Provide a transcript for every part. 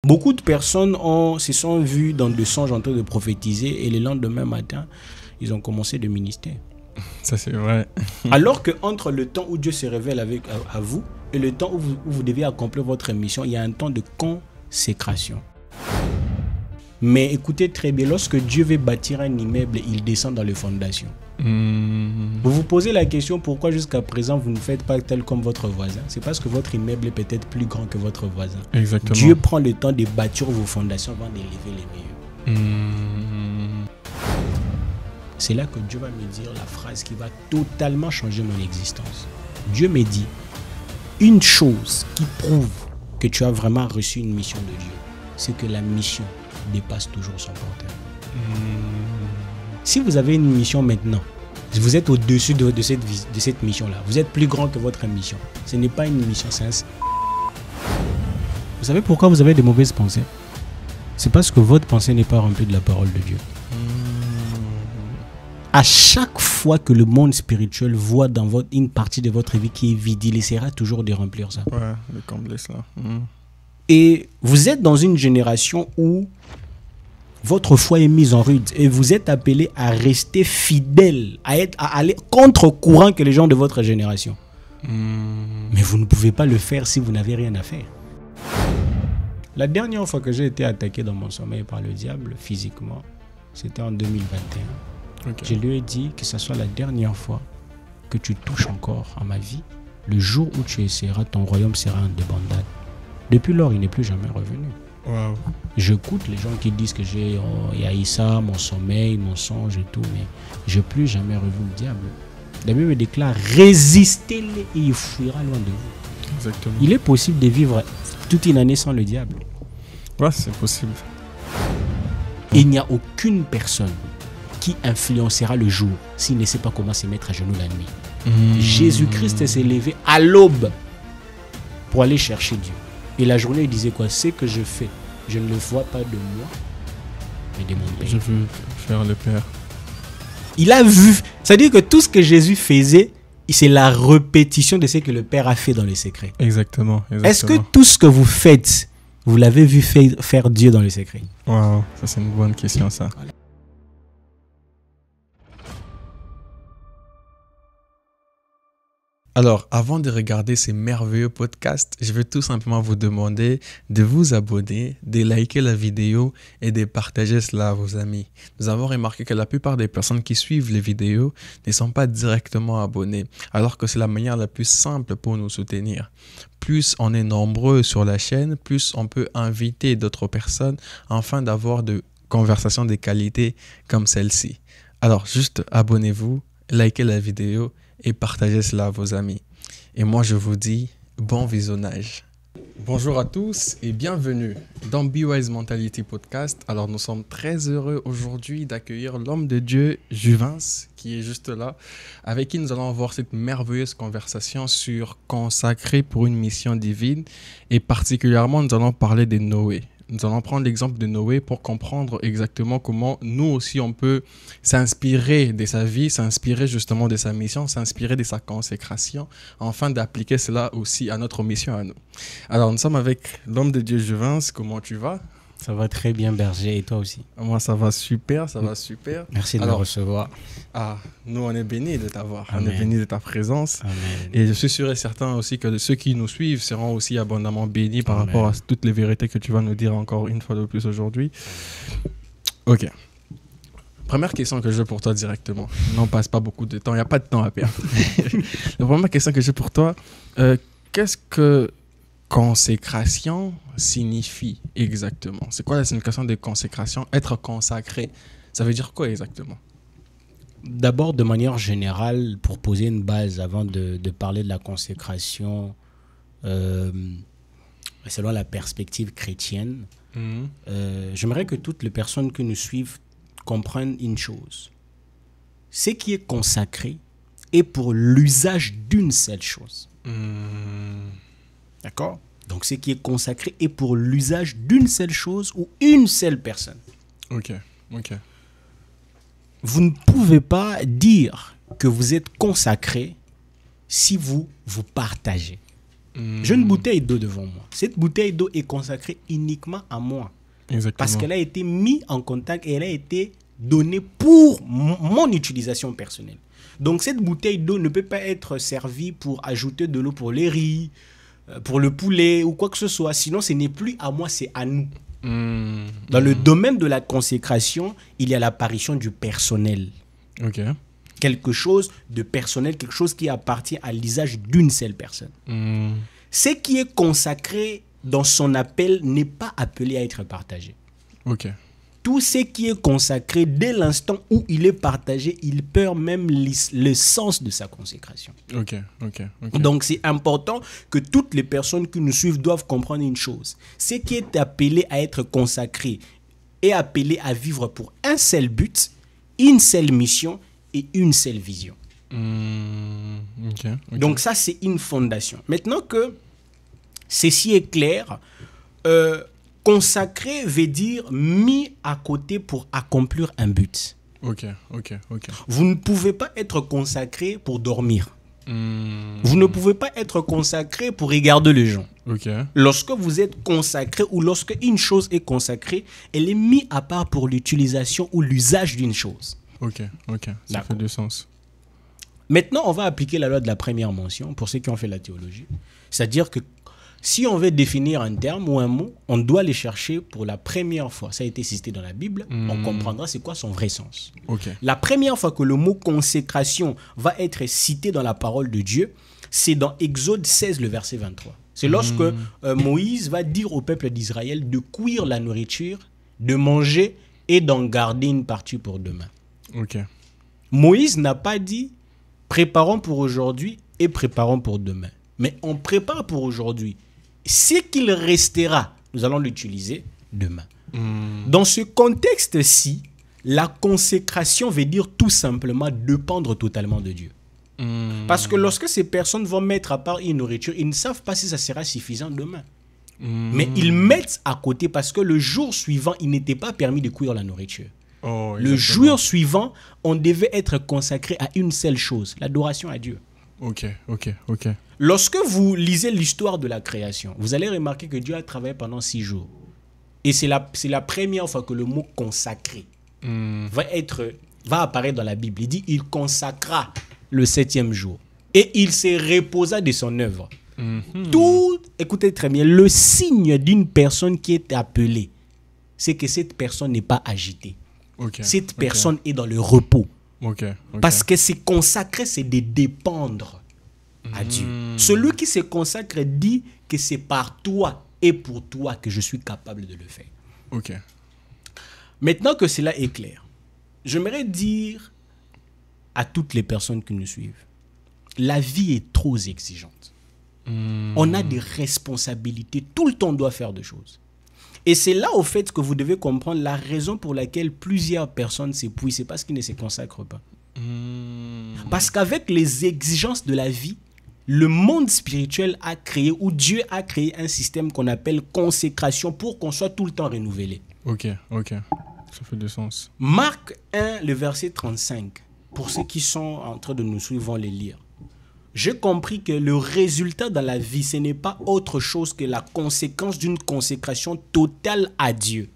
Beaucoup de personnes se sont vues dans des songes en train de prophétiser et le lendemain matin, ils ont commencé de ministère. Ça, c'est vrai. Alors qu'entre le temps où Dieu se révèle à vous et le temps où vous devez accomplir votre mission, il y a un temps de consécration. Mais écoutez très bien, lorsque Dieu veut bâtir un immeuble, il descend dans les fondations. Vous vous posez la question pourquoi jusqu'à présent vous ne faites pas tel comme votre voisin. C'est parce que votre immeuble est peut-être plus grand que votre voisin. Exactement. Dieu prend le temps de bâtir vos fondations avant d'élever les meilleurs. C'est là que Dieu va me dire la phrase qui va totalement changer mon existence. Dieu me dit, une chose qui prouve que tu as vraiment reçu une mission de Dieu, c'est que la mission dépasse toujours son porteur. Si vous avez une mission maintenant, vous êtes au-dessus de cette mission-là. Vous êtes plus grand que votre mission. Ce n'est pas une mission, c'est un... Vous savez pourquoi vous avez de mauvaises pensées? C'est parce que votre pensée n'est pas remplie de la parole de Dieu. À chaque fois que le monde spirituel voit dans une partie de votre vie qui est vide, il essaiera toujours de remplir ça. Ouais, de combler cela. Et vous êtes dans une génération où votre foi est mise en rude et vous êtes appelé à rester fidèle, à aller contre-courant que les gens de votre génération. Mais vous ne pouvez pas le faire si vous n'avez rien à faire. La dernière fois que j'ai été attaqué dans mon sommeil par le diable, physiquement, c'était en 2021. Okay. Je lui ai dit que ce soit la dernière fois que tu touches encore à ma vie. Le jour où tu essaieras, ton royaume sera en débandade. Depuis lors, il n'est plus jamais revenu. Wow. J'écoute les gens qui disent que j'ai haï ça, mon sommeil, mon songe et tout, mais je n'ai plus jamais revu le diable. La Bible me déclare, résistez-les et il fuira loin de vous. Exactement. Il est possible de vivre toute une année sans le diable. Ouais, c'est possible. Et il n'y a aucune personne qui influencera le jour s'il ne sait pas comment se mettre à genoux la nuit. Jésus-Christ s'est levé à l'aube pour aller chercher Dieu. Et la journée, il disait quoi? C'est que je fais, je ne le vois pas de moi, mais de mon Père. Je veux faire le Père. Il a vu. C'est-à-dire que tout ce que Jésus faisait, c'est la répétition de ce que le Père a fait dans les secrets. Exactement. Est-ce que tout ce que vous faites, vous l'avez vu faire Dieu dans les secrets? Wow, ça c'est une bonne question ça. Alors, avant de regarder ces merveilleux podcasts, je vais tout simplement vous demander de vous abonner, de liker la vidéo et de partager cela à vos amis. Nous avons remarqué que la plupart des personnes qui suivent les vidéos ne sont pas directement abonnées, alors que c'est la manière la plus simple pour nous soutenir. Plus on est nombreux sur la chaîne, plus on peut inviter d'autres personnes afin d'avoir de conversations de qualité comme celle-ci. Alors, juste abonnez-vous, likez la vidéo et partagez cela à vos amis. Et moi, je vous dis bon visionnage. Bonjour à tous et bienvenue dans Be Wise Mentality Podcast. Alors, nous sommes très heureux aujourd'hui d'accueillir l'homme de Dieu, Juvence, qui est juste là, avec qui nous allons avoir cette merveilleuse conversation sur consacrer pour une mission divine. Et particulièrement, nous allons parler de Noé. Nous allons prendre l'exemple de Noé pour comprendre exactement comment nous aussi on peut s'inspirer de sa vie, s'inspirer justement de sa mission, s'inspirer de sa consécration, afin d'appliquer cela aussi à notre mission à nous. Alors nous sommes avec l'homme de Dieu Juvence. Comment tu vas? Ça va très bien, Berger, et toi aussi? Moi ça va super, ça va super. Merci de me recevoir. Nous on est bénis de t'avoir, Amen. On est bénis de ta présence. Amen. Et je suis sûr et certain aussi que ceux qui nous suivent seront aussi abondamment bénis par Amen. rapport à toutes les vérités que tu vas nous dire encore une fois de plus aujourd'hui. Ok. Première question que j'ai pour toi directement. Non, passe pas beaucoup de temps, il n'y a pas de temps à perdre. La première question que j'ai pour toi, qu'est-ce que consécration signifie exactement? C'est quoi la signification de consécration? Être consacré, ça veut dire quoi exactement? D'abord, de manière générale, pour poser une base avant de parler de la consécration, selon la perspective chrétienne, j'aimerais que toutes les personnes qui nous suivent comprennent une chose. Ce qui est consacré est pour l'usage d'une seule chose. D'accord? Donc, ce qui est consacré est pour l'usage d'une seule chose ou une seule personne. Ok. Vous ne pouvez pas dire que vous êtes consacré si vous partagez. J'ai une bouteille d'eau devant moi. Cette bouteille d'eau est consacrée uniquement à moi. Exactement. Parce qu'elle a été mise en contact et elle a été donnée pour mon utilisation personnelle. Donc cette bouteille d'eau ne peut pas être servie pour ajouter de l'eau pour les riz, pour le poulet ou quoi que ce soit. Sinon, ce n'est plus à moi, c'est à nous. Dans le domaine de la consécration, il y a l'apparition du personnel. Ok. Quelque chose de personnel, quelque chose qui appartient à l'usage d'une seule personne. Ce qui est consacré dans son appel n'est pas appelé à être partagé. Ok. Tout ce qui est consacré, dès l'instant où il est partagé, il perd même le sens de sa consécration. Ok. Donc c'est important que toutes les personnes qui nous suivent doivent comprendre une chose. Ce qui est appelé à être consacré est appelé à vivre pour un seul but, une seule mission et une seule vision. Donc ça, c'est une fondation. Maintenant que ceci est clair, consacré veut dire mis à côté pour accomplir un but. Ok. Vous ne pouvez pas être consacré pour dormir. Vous ne pouvez pas être consacré pour regarder les gens. Ok. Lorsque vous êtes consacré ou lorsque une chose est consacrée, elle est mise à part pour l'utilisation ou l'usage d'une chose. Ok. Ça fait du sens. Maintenant, on va appliquer la loi de la première mention pour ceux qui ont fait la théologie. C'est-à-dire que si on veut définir un terme ou un mot, on doit les chercher pour la première fois. Ça a été cité dans la Bible. On comprendra c'est quoi son vrai sens. Ok. La première fois que le mot consécration va être cité dans la parole de Dieu, c'est dans Exode 16, le verset 23. C'est lorsque Moïse va dire au peuple d'Israël de cuire la nourriture, de manger et d'en garder une partie pour demain. Ok. Moïse n'a pas dit préparons pour aujourd'hui et préparons pour demain. Mais on prépare pour aujourd'hui. Ce qu'il restera, nous allons l'utiliser demain. Dans ce contexte-ci, la consécration veut dire tout simplement dépendre totalement de Dieu. Parce que lorsque ces personnes vont mettre à part une nourriture, ils ne savent pas si ça sera suffisant demain. Mais ils mettent à côté parce que le jour suivant, il n'était pas permis de cuire la nourriture. Le jour suivant, on devait être consacré à une seule chose, l'adoration à Dieu. Ok. Lorsque vous lisez l'histoire de la création, vous allez remarquer que Dieu a travaillé pendant 6 jours. Et c'est la première fois que le mot consacré va apparaître dans la Bible. Il dit il consacra le 7e jour. Et il se reposa de son œuvre. Tout, écoutez très bien, le signe d'une personne qui est appelée, c'est que cette personne n'est pas agitée. Cette personne est dans le repos. Parce que c'est consacré, c'est de dépendre à Dieu. Celui qui se consacre dit que c'est par toi et pour toi que je suis capable de le faire. Maintenant que cela est clair, j'aimerais dire à toutes les personnes qui nous suivent, la vie est trop exigeante. On a des responsabilités, tout le temps on doit faire des choses. Et c'est là au fait que vous devez comprendre la raison pour laquelle plusieurs personnes s'épuisent, c'est parce qu'ils ne se consacrent pas. Parce qu'avec les exigences de la vie, le monde spirituel a créé, ou Dieu a créé un système qu'on appelle consécration pour qu'on soit tout le temps renouvelé. Ok. Ça fait du sens. Marc 1, le verset 35. Pour ceux qui sont en train de nous suivre, vont les lire. J'ai compris que le résultat dans la vie, ce n'est pas autre chose que la conséquence d'une consécration totale à Dieu.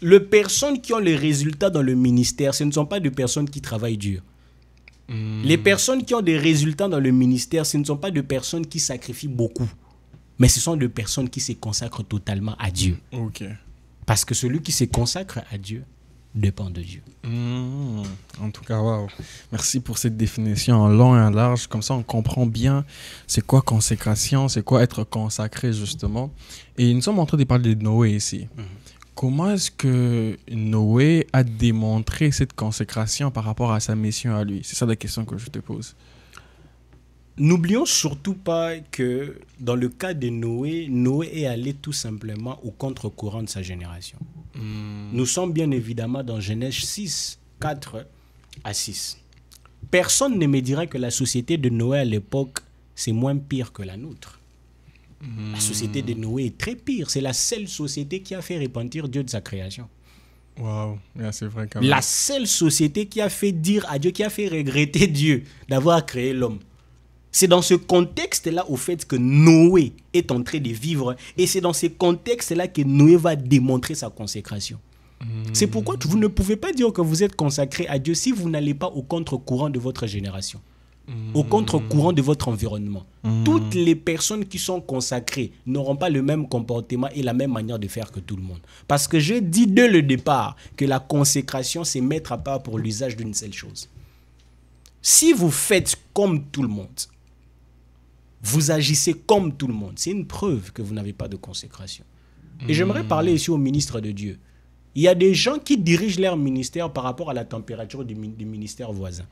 Les personnes qui ont les résultats dans le ministère, ce ne sont pas des personnes qui travaillent dur. Les personnes qui ont des résultats dans le ministère, ce ne sont pas des personnes qui sacrifient beaucoup. Mais ce sont des personnes qui se consacrent totalement à Dieu. Parce que celui qui se consacre à Dieu dépend de Dieu. En tout cas, waouh. Merci pour cette définition en long et en large. Comme ça, on comprend bien c'est quoi consécration, c'est quoi être consacré, justement. Et nous sommes en train de parler de Noé ici. Comment est-ce que Noé a démontré cette consécration par rapport à sa mission à lui? C'est ça la question que je te pose. N'oublions surtout pas que dans le cas de Noé, Noé est allé tout simplement au contre-courant de sa génération. Nous sommes bien évidemment dans Genèse 6, 4 à 6. Personne ne me dira que la société de Noé à l'époque, c'est moins pire que la nôtre. La société de Noé est très pire. C'est la seule société qui a fait repentir Dieu de sa création. Waouh, c'est vrai quand même. La seule société qui a fait dire à Dieu, qui a fait regretter Dieu d'avoir créé l'homme. C'est dans ce contexte-là, au fait, que Noé est en train de vivre. Et c'est dans ce contexte-là que Noé va démontrer sa consécration. C'est pourquoi vous ne pouvez pas dire que vous êtes consacré à Dieu si vous n'allez pas au contre-courant de votre génération, au contre-courant de votre environnement. Toutes les personnes qui sont consacrées n'auront pas le même comportement et la même manière de faire que tout le monde. Parce que je dis dès le départ que la consécration, c'est mettre à part pour l'usage d'une seule chose. Si vous faites comme tout le monde, vous agissez comme tout le monde, c'est une preuve que vous n'avez pas de consécration. Et j'aimerais parler ici au ministre de Dieu. Il y a des gens qui dirigent leur ministère par rapport à la température du ministère voisin.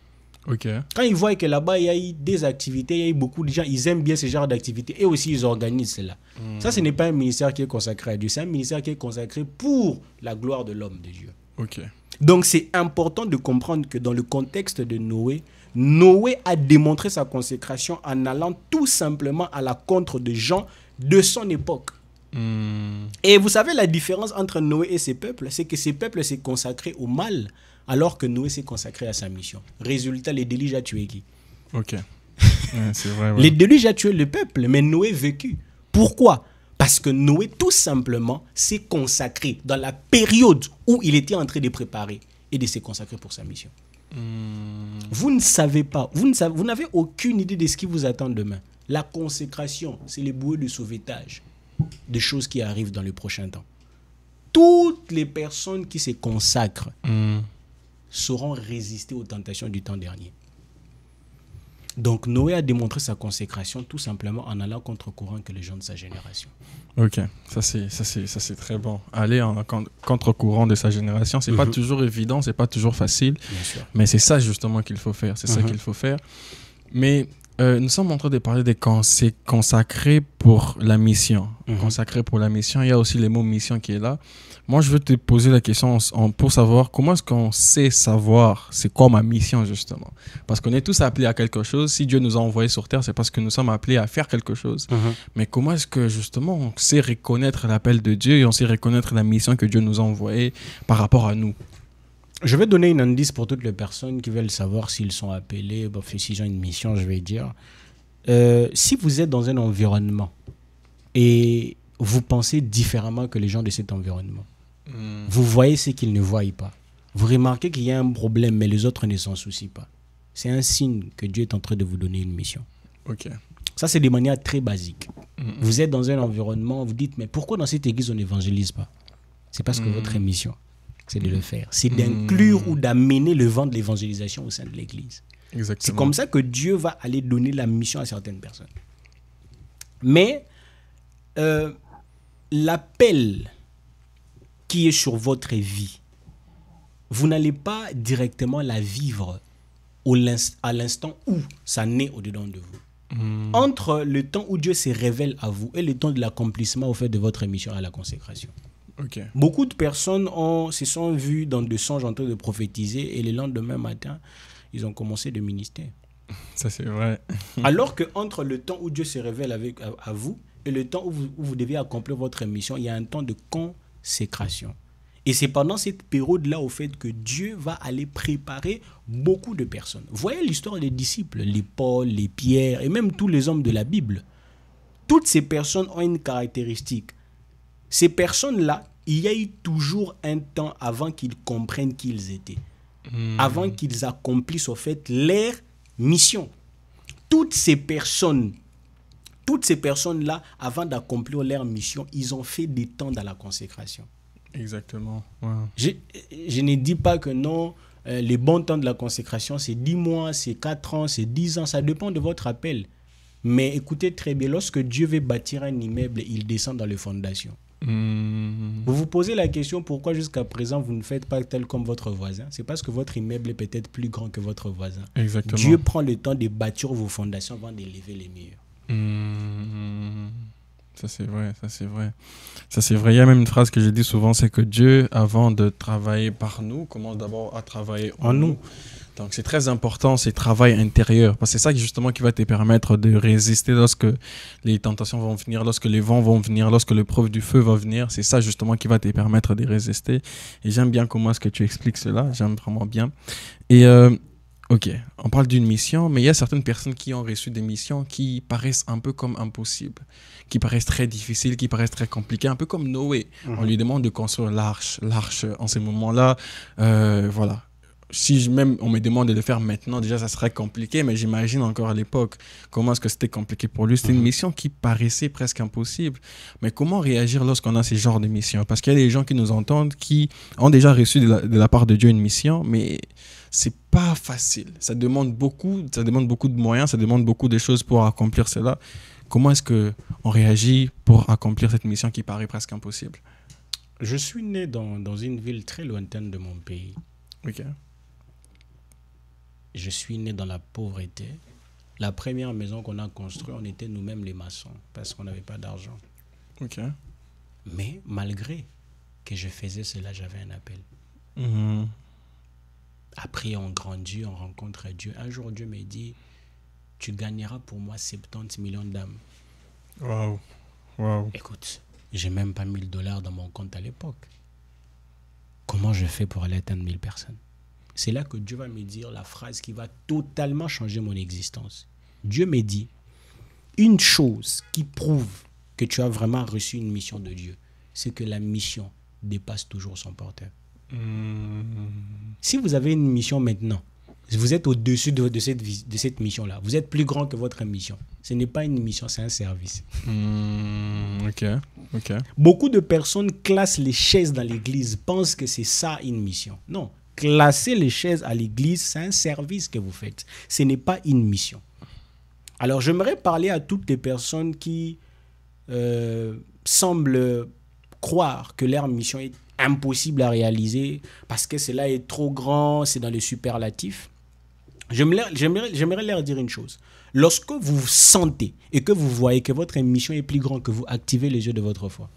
Okay. Quand ils voient que là-bas, il y a eu des activités, il y a eu beaucoup de gens, ils aiment bien ce genre d'activités et aussi ils organisent cela. Ça, ce n'est pas un ministère qui est consacré à Dieu, c'est un ministère qui est consacré pour la gloire de l'homme de Dieu. Okay. Donc, c'est important de comprendre que dans le contexte de Noé, Noé a démontré sa consécration en allant tout simplement à la contre de gens de son époque. Et vous savez, la différence entre Noé et ses peuples, c'est que ses peuples s'est consacré au mal, alors que Noé s'est consacré à sa mission. Résultat, les déluges a tué qui? Ok. C'est vrai, ouais. Les déluges a tué le peuple, mais Noé vécu. Pourquoi? Parce que Noé, tout simplement, s'est consacré dans la période où il était en train de préparer et de se consacrer pour sa mission. Vous ne savez pas, vous n'avez aucune idée de ce qui vous attend demain. La consécration, c'est les bouées de sauvetage des choses qui arrivent dans le prochain temps. Toutes les personnes qui se consacrent sauront résister aux tentations du temps dernier. Donc Noé a démontré sa consécration tout simplement en allant contre-courant que les gens de sa génération. Ok, ça c'est très bon. Aller en contre-courant de sa génération, c'est pas toujours évident, c'est pas toujours facile. Bien sûr. Mais c'est ça justement qu'il faut faire. C'est ça qu'il faut faire. Mais nous sommes en train de parler des consacrés pour la mission. Consacré pour la mission, il y a aussi le mot mission qui est là. Moi, je veux te poser la question pour savoir comment est-ce qu'on sait savoir c'est quoi ma mission justement. Parce qu'on est tous appelés à quelque chose. Si Dieu nous a envoyés sur terre, c'est parce que nous sommes appelés à faire quelque chose. Mais comment est-ce que justement on sait reconnaître l'appel de Dieu et on sait reconnaître la mission que Dieu nous a envoyée par rapport à nous? Je vais donner une indice pour toutes les personnes qui veulent savoir s'ils sont appelés, s'ils ont une mission, je vais dire. Si vous êtes dans un environnement et vous pensez différemment que les gens de cet environnement, vous voyez ce qu'ils ne voient pas. Vous remarquez qu'il y a un problème, mais les autres ne s'en soucient pas. C'est un signe que Dieu est en train de vous donner une mission. Ok. Ça, c'est de manière très basique. Vous êtes dans un environnement, vous dites, mais pourquoi dans cette église on n'évangélise pas? C'est parce que votre mission, c'est de le faire. C'est d'inclure ou d'amener le vent de l'évangélisation au sein de l'église. Exactement. C'est comme ça que Dieu va aller donner la mission à certaines personnes. Mais l'appel qui est sur votre vie, vous n'allez pas directement la vivre à l'instant où ça naît au-dedans de vous. Entre le temps où Dieu se révèle à vous et le temps de l'accomplissement au fait de votre mission à la consécration. Okay. Beaucoup de personnes se sont vues dans des songes en train de prophétiser et le lendemain matin, ils ont commencé de ministère. Ça, c'est vrai. Alors qu'entre le temps où Dieu se révèle à vous et le temps où vous devez accomplir votre mission, il y a un temps de consécration. Et c'est pendant cette période-là, au fait, que Dieu va aller préparer beaucoup de personnes. Voyez l'histoire des disciples, les Paul, les Pierre et même tous les hommes de la Bible. Toutes ces personnes ont une caractéristique. Ces personnes-là, il y a eu toujours un temps avant qu'ils comprennent qui ils étaient. Avant qu'ils accomplissent, au fait, leur mission. Toutes ces personnes-là, avant d'accomplir leur mission, ils ont fait des temps dans la consécration. Exactement. Ouais. Je ne dis pas que non, les bons temps de la consécration, c'est 10 mois, c'est 4 ans, c'est 10 ans, ça dépend de votre appel. Mais écoutez très bien, lorsque Dieu veut bâtir un immeuble, il descend dans les fondations. Vous vous posez la question pourquoi jusqu'à présent vous ne faites pas tel comme votre voisin. C'est parce que votre immeuble est peut-être plus grand que votre voisin. Exactement. Dieu prend le temps de bâtir vos fondations avant d'élever les murs. Ça c'est vrai, ça c'est vrai. Ça c'est vrai. Il y a même une phrase que je dis souvent, c'est que Dieu, avant de travailler par nous, commence d'abord à travailler en nous. Donc c'est très important, c'est travail intérieur. Parce que c'est ça justement qui va te permettre de résister lorsque les tentations vont venir, lorsque les vents vont venir, lorsque l'épreuve du feu va venir. C'est ça justement qui va te permettre de résister. Et j'aime bien comment est-ce que tu expliques cela. J'aime vraiment bien. Et Ok, on parle d'une mission, mais il y a certaines personnes qui ont reçu des missions qui paraissent un peu comme impossibles, qui paraissent très difficiles, qui paraissent très compliquées, un peu comme Noé. On lui demande de construire l'arche. L'arche, en ces moments-là, voilà. Si même on me demande de le faire maintenant, déjà, ça serait compliqué, mais j'imagine encore à l'époque comment est-ce que c'était compliqué pour lui. C'était une mission qui paraissait presque impossible. Mais comment réagir lorsqu'on a ces genres de missions? Parce qu'il y a des gens qui nous entendent qui ont déjà reçu de la part de Dieu une mission, mais c'est pas facile. Ça demande beaucoup de moyens, ça demande beaucoup de choses pour accomplir cela. Comment est-ce qu'on réagit pour accomplir cette mission qui paraît presque impossible? Je suis né dans une ville très lointaine de mon pays. Ok. Je suis né dans la pauvreté. La première maison qu'on a construite, on était nous-mêmes les maçons parce qu'on n'avait pas d'argent. Ok. Mais malgré que je faisais cela, j'avais un appel. Après, on grandit, on rencontre Dieu. Un jour, Dieu me dit, tu gagneras pour moi 70 millions d'âmes. Waouh. Waouh. Écoute, j'ai même pas $1000 dans mon compte à l'époque. Comment je fais pour aller atteindre 1000 personnes? C'est là que Dieu va me dire la phrase qui va totalement changer mon existence. Dieu me dit, une chose qui prouve que tu as vraiment reçu une mission de Dieu, c'est que la mission dépasse toujours son porteur. Si vous avez une mission maintenant, vous êtes au-dessus de cette mission-là. Vous êtes plus grand que votre mission. Ce n'est pas une mission, c'est un service. Ok. Beaucoup de personnes classent les chaises dans l'église, pensent que c'est ça une mission. Non. Classer les chaises à l'église, c'est un service que vous faites. Ce n'est pas une mission. Alors, j'aimerais parler à toutes les personnes qui semblent croire que leur mission est impossible à réaliser parce que cela est trop grand, c'est dans les superlatifs. J'aimerais leur dire une chose. Lorsque vous vous sentez et que vous voyez que votre mission est plus grande que vous, activez les yeux de votre foi.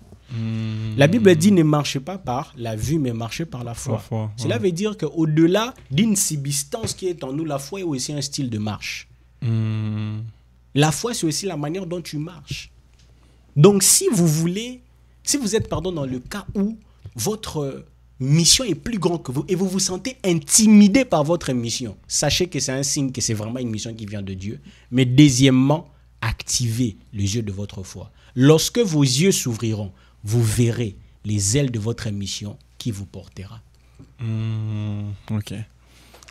La Bible dit ne marchez pas par la vue, mais marchez par la foi. Cela veut dire qu'au-delà d'une substance qui est en nous, la foi est aussi un style de marche. La foi, c'est aussi la manière dont tu marches. Donc, si vous êtes dans le cas où votre mission est plus grande que vous et vous vous sentez intimidé par votre mission, sachez que c'est un signe que c'est vraiment une mission qui vient de Dieu. Mais deuxièmement, activez les yeux de votre foi. Lorsque vos yeux s'ouvriront, vous verrez les ailes de votre mission qui vous portera. Ok.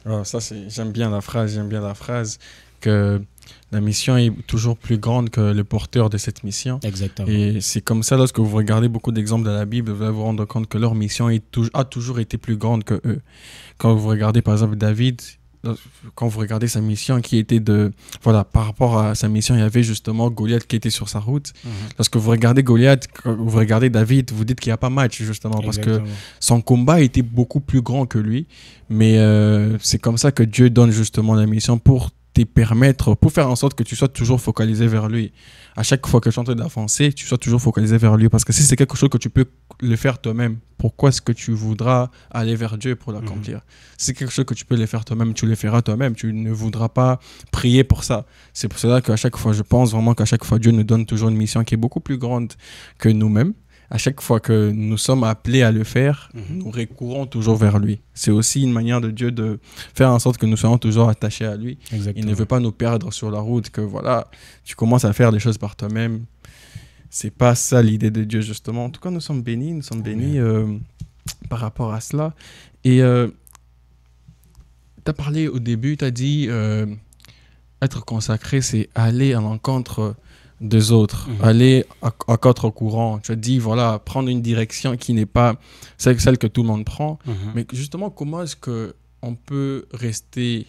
Alors ça, j'aime bien la phrase que la mission est toujours plus grande que le porteur de cette mission. Exactement. Et c'est comme ça, lorsque vous regardez beaucoup d'exemples de la Bible, vous allez vous rendre compte que leur mission a toujours été plus grande que eux. Quand vous regardez par exemple David, quand vous regardez sa mission qui était par rapport à sa mission, il y avait justement Goliath qui était sur sa route. Lorsque vous regardez Goliath, quand vous regardez David, vous dites qu'il n'y a pas match justement. Exactement. Parce que son combat était beaucoup plus grand que lui. Mais c'est comme ça que Dieu donne justement la mission pour faire en sorte que tu sois toujours focalisé vers lui. À chaque fois que tu es en train d'avancer, tu sois toujours focalisé vers lui. Parce que si c'est quelque chose que tu peux le faire toi-même, pourquoi est-ce que tu voudras aller vers Dieu pour l'accomplir? Si c'est quelque chose que tu peux le faire toi-même, tu le feras toi-même. Tu ne voudras pas prier pour ça. C'est pour cela qu'à chaque fois, je pense vraiment qu'à chaque fois, Dieu nous donne toujours une mission qui est beaucoup plus grande que nous-mêmes. À chaque fois que nous sommes appelés à le faire, nous recourons toujours vers lui. C'est aussi une manière de Dieu de faire en sorte que nous soyons toujours attachés à lui. Exactement. Il ne veut pas nous perdre sur la route, que voilà, tu commences à faire des choses par toi-même. C'est pas ça l'idée de Dieu, justement. En tout cas, nous sommes bénis par rapport à cela. Et tu as parlé au début, tu as dit être consacré, c'est aller à l'encontre des autres, aller à contre-courant. Tu as dit, voilà, prendre une direction qui n'est pas celle que tout le monde prend. Mais justement, comment est-ce qu'on peut rester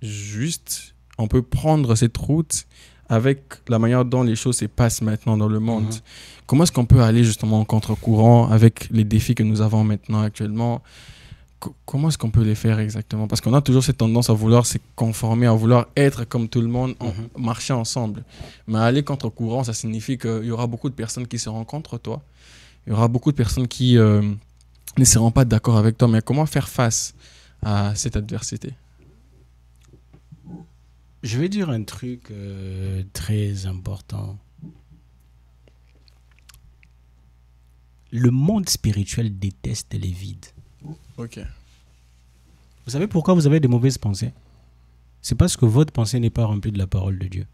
juste, on peut prendre cette route avec la manière dont les choses se passent maintenant dans le monde? Comment est-ce qu'on peut aller justement en contre-courant avec les défis que nous avons maintenant actuellement? Comment est-ce qu'on peut les faire exactement? Parce qu'on a toujours cette tendance à vouloir se conformer, à vouloir être comme tout le monde, marcher ensemble. Mais aller contre-courant, ça signifie qu'il y aura beaucoup de personnes qui seront contre toi. Il y aura beaucoup de personnes qui ne seront pas d'accord avec toi. Mais comment faire face à cette adversité? Je vais dire un truc très important. Le monde spirituel déteste les vides. Ok. Vous savez pourquoi vous avez de mauvaises pensées? C'est parce que votre pensée n'est pas remplie de la parole de Dieu.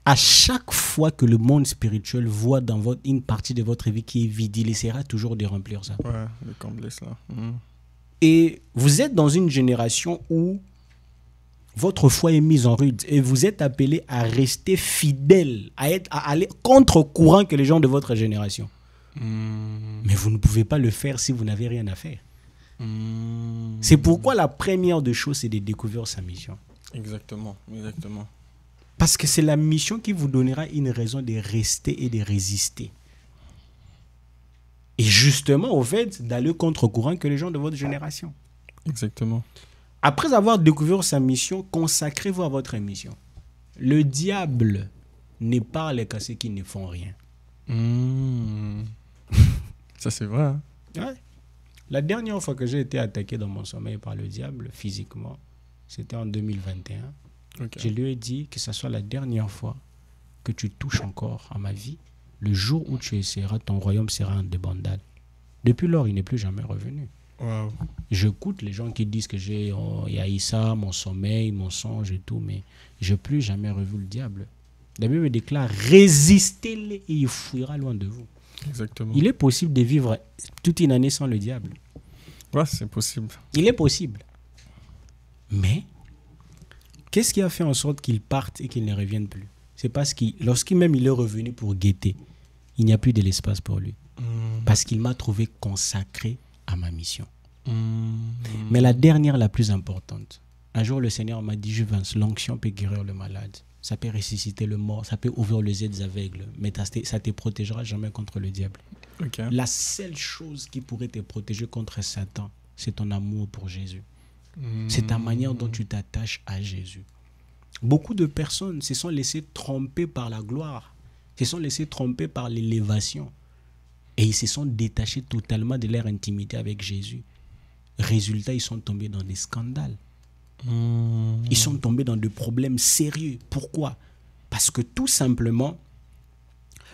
À chaque fois que le monde spirituel voit dans une partie de votre vie qui est vide, il essaiera toujours de remplir ça. Ouais, de combler cela. Et vous êtes dans une génération où votre foi est mise en rude et vous êtes appelé à rester fidèle, à aller contre-courant que les gens de votre génération. Mais vous ne pouvez pas le faire si vous n'avez rien à faire. C'est pourquoi la première des choses, c'est de découvrir sa mission. Exactement. Parce que c'est la mission qui vous donnera une raison de rester et de résister. Et justement, au fait, d'aller contre-courant que les gens de votre génération. Exactement. Après avoir découvert sa mission, consacrez-vous à votre mission. Le diable ne parle qu'à ceux qui ne font rien. Ça, c'est vrai. Hein? Ouais. La dernière fois que j'ai été attaqué dans mon sommeil par le diable, physiquement, c'était en 2021. Okay. Je lui ai dit que ce soit la dernière fois que tu touches encore à ma vie. Le jour où tu essaieras, ton royaume sera en débandade. Depuis lors, il n'est plus jamais revenu. Wow. J'écoute les gens qui disent que j'ai haï ça, mon sommeil, mon songe et tout, mais je n'ai plus jamais revu le diable. La Bible déclare, résistez-le et il fuira loin de vous. Exactement. Il est possible de vivre toute une année sans le diable. Ouais, c'est possible. Il est possible. Mais, qu'est-ce qui a fait en sorte qu'il parte et qu'il ne revienne plus? C'est parce que lorsqu'il même il est revenu pour guetter, il n'y a plus de l'espace pour lui. Parce qu'il m'a trouvé consacré à ma mission. Mais la dernière, la plus importante. Un jour, le Seigneur m'a dit, Juvence, l'onction peut guérir le malade. Ça peut ressusciter le mort, ça peut ouvrir les yeux des aveugles, mais ça ne te protégera jamais contre le diable. Okay. La seule chose qui pourrait te protéger contre Satan, c'est ton amour pour Jésus. C'est ta manière dont tu t'attaches à Jésus. Beaucoup de personnes se sont laissées tromper par la gloire, se sont laissées tromper par l'élévation, et ils se sont détachés totalement de leur intimité avec Jésus. Résultat, ils sont tombés dans des scandales. Ils sont tombés dans des problèmes sérieux. Pourquoi? Parce que tout simplement,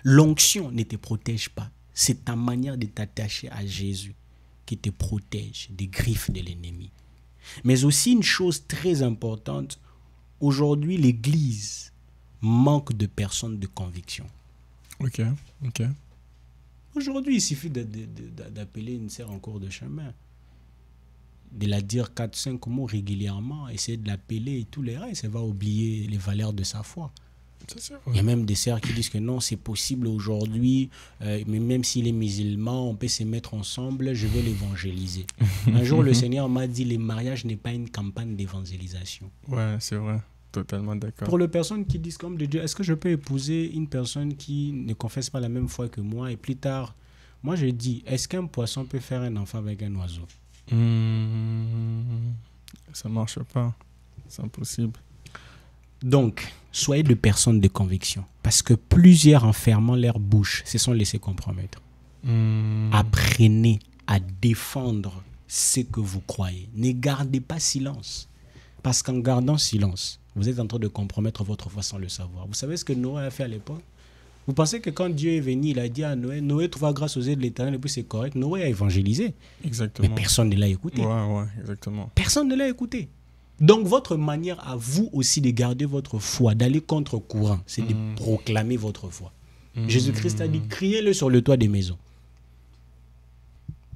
l'onction ne te protège pas. C'est ta manière de t'attacher à Jésus qui te protège des griffes de l'ennemi. Mais aussi une chose très importante, aujourd'hui l'Église manque de personnes de conviction. Ok. Aujourd'hui, il suffit d'appeler une sœur en cours de chemin, de la dire 4-5 mots régulièrement, essayer de l'appeler et tout les restes, elle va oublier les valeurs de sa foi. Il y a même des sœurs qui disent que non, c'est possible aujourd'hui, mais même s'il est musulman, on peut se mettre ensemble, je vais l'évangéliser. Un jour, le Seigneur m'a dit, le mariage n'est pas une campagne d'évangélisation. Ouais, c'est vrai, totalement d'accord. Pour les personnes qui disent comme de Dieu, est-ce que je peux épouser une personne qui ne confesse pas la même foi que moi? Et plus tard, moi je dis, est-ce qu'un poisson peut faire un enfant avec un oiseau? Ça marche pas, c'est impossible. Donc, soyez de personnes de conviction. Parce que plusieurs, en fermant leur bouche, se sont laissés compromettre. Apprenez à défendre ce que vous croyez. Ne gardez pas silence. Parce qu'en gardant silence, vous êtes en train de compromettre votre foi sans le savoir. Vous savez ce que Noé a fait à l'époque? Vous pensez que quand Dieu est venu, il a dit à Noé, Noé trouva grâce aux yeux de l'Éternel et puis c'est correct. Noé a évangélisé. Exactement. Mais personne ne l'a écouté. Ouais, exactement. Personne ne l'a écouté. Donc, votre manière à vous aussi de garder votre foi, d'aller contre courant, c'est de proclamer votre foi. Jésus-Christ a dit, criez-le sur le toit des maisons.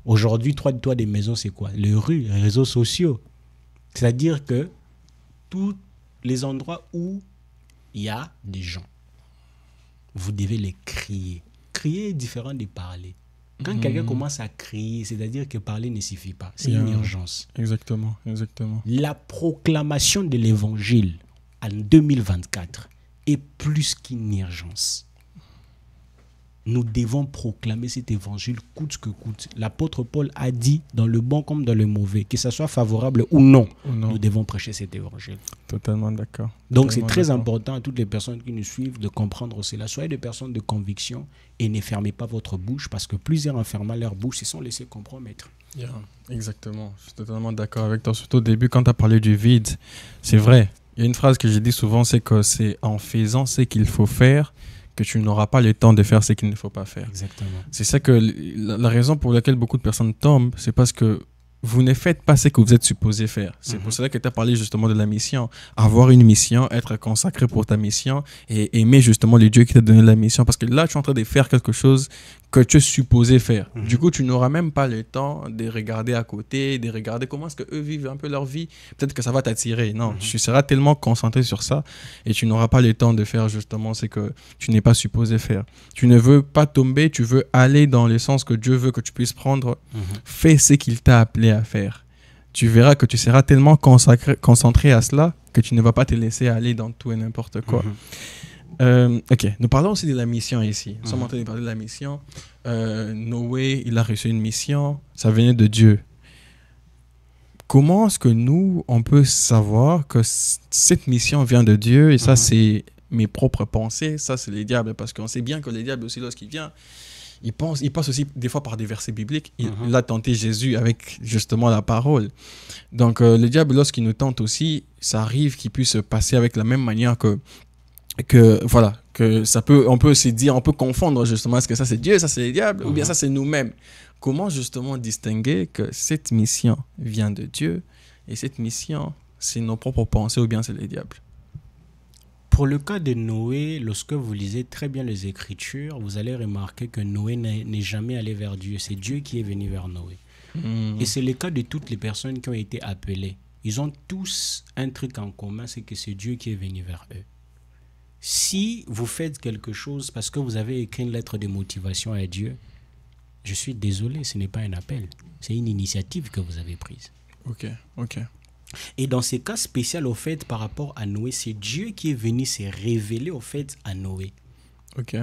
Aujourd'hui, toit des maisons, c'est quoi? Les rues, les réseaux sociaux. C'est-à-dire que tous les endroits où il y a des gens, vous devez les crier. Crier est différent de parler. Quand quelqu'un commence à crier, c'est-à-dire que parler ne suffit pas. C'est une urgence. Exactement. La proclamation de l'évangile en 2024 est plus qu'une urgence. Nous devons proclamer cet évangile coûte que coûte. L'apôtre Paul a dit, dans le bon comme dans le mauvais, que ce soit favorable ou non, nous devons prêcher cet évangile. Totalement d'accord. Donc c'est très important à toutes les personnes qui nous suivent de comprendre cela. Soyez des personnes de conviction et ne fermez pas votre bouche parce que plusieurs en fermant leur bouche se sont laissés compromettre. Exactement, je suis totalement d'accord avec toi. Surtout au début, quand tu as parlé du vide, c'est vrai. Il y a une phrase que j'ai dit souvent, c'est que c'est en faisant ce qu'il faut faire que tu n'auras pas le temps de faire ce qu'il ne faut pas faire. Exactement. C'est ça que la raison pour laquelle beaucoup de personnes tombent, c'est parce que vous ne faites pas ce que vous êtes supposé faire. C'est pour cela que tu as parlé justement de la mission. Avoir une mission, être consacré pour ta mission et aimer justement le Dieu qui t'a donné la mission. Parce que là, tu es en train de faire quelque chose que tu es supposé faire. Du coup, tu n'auras même pas le temps de regarder à côté, de regarder comment est-ce qu'eux vivent un peu leur vie. Peut-être que ça va t'attirer. Non, tu seras tellement concentré sur ça et tu n'auras pas le temps de faire justement ce que tu n'es pas supposé faire. Tu ne veux pas tomber, tu veux aller dans le sens que Dieu veut que tu puisses prendre. Fais ce qu'il t'a appelé à faire. Tu verras que tu seras tellement concentré à cela que tu ne vas pas te laisser aller dans tout et n'importe quoi. Ok, nous parlons aussi de la mission ici. Nous sommes en train de parler de la mission. Noé, il a reçu une mission. Ça venait de Dieu. Comment est-ce que nous, on peut savoir que cette mission vient de Dieu? Et ça, c'est mes propres pensées. Ça, c'est les diables. Parce qu'on sait bien que les diables aussi, lorsqu'il vient, il passe aussi des fois par des versets bibliques. Il a tenté Jésus avec justement la parole. Donc, le diable, lorsqu'il nous tente aussi, ça arrive qu'il puisse passer avec la même manière voilà, que ça peut, on peut se dire, on peut confondre justement, est-ce que ça c'est Dieu, ça c'est le diable, ou bien ça c'est nous-mêmes. Comment justement distinguer que cette mission vient de Dieu et cette mission, c'est nos propres pensées ou bien c'est les diables? Pour le cas de Noé, lorsque vous lisez très bien les Écritures, vous allez remarquer que Noé n'est jamais allé vers Dieu. C'est Dieu qui est venu vers Noé. Et c'est le cas de toutes les personnes qui ont été appelées. Ils ont tous un truc en commun, c'est que c'est Dieu qui est venu vers eux. Si vous faites quelque chose parce que vous avez écrit une lettre de motivation à Dieu, je suis désolé, ce n'est pas un appel. C'est une initiative que vous avez prise. Ok. Et dans ces cas spéciaux, au fait, par rapport à Noé, c'est Dieu qui est venu se révéler, au fait, à Noé. Ok.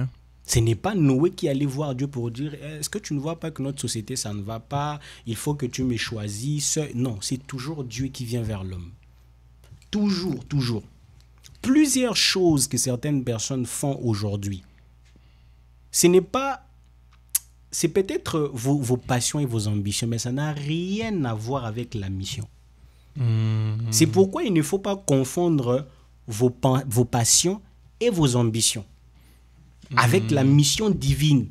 Ce n'est pas Noé qui allait voir Dieu pour dire « Est-ce que tu ne vois pas que notre société, ça ne va pas? Il faut que tu me choisisses. » Non, c'est toujours Dieu qui vient vers l'homme. Toujours. Plusieurs choses que certaines personnes font aujourd'hui. Ce n'est pas... C'est peut-être vos passions et vos ambitions, mais ça n'a rien à voir avec la mission. C'est pourquoi il ne faut pas confondre vos passions et vos ambitions avec la mission divine.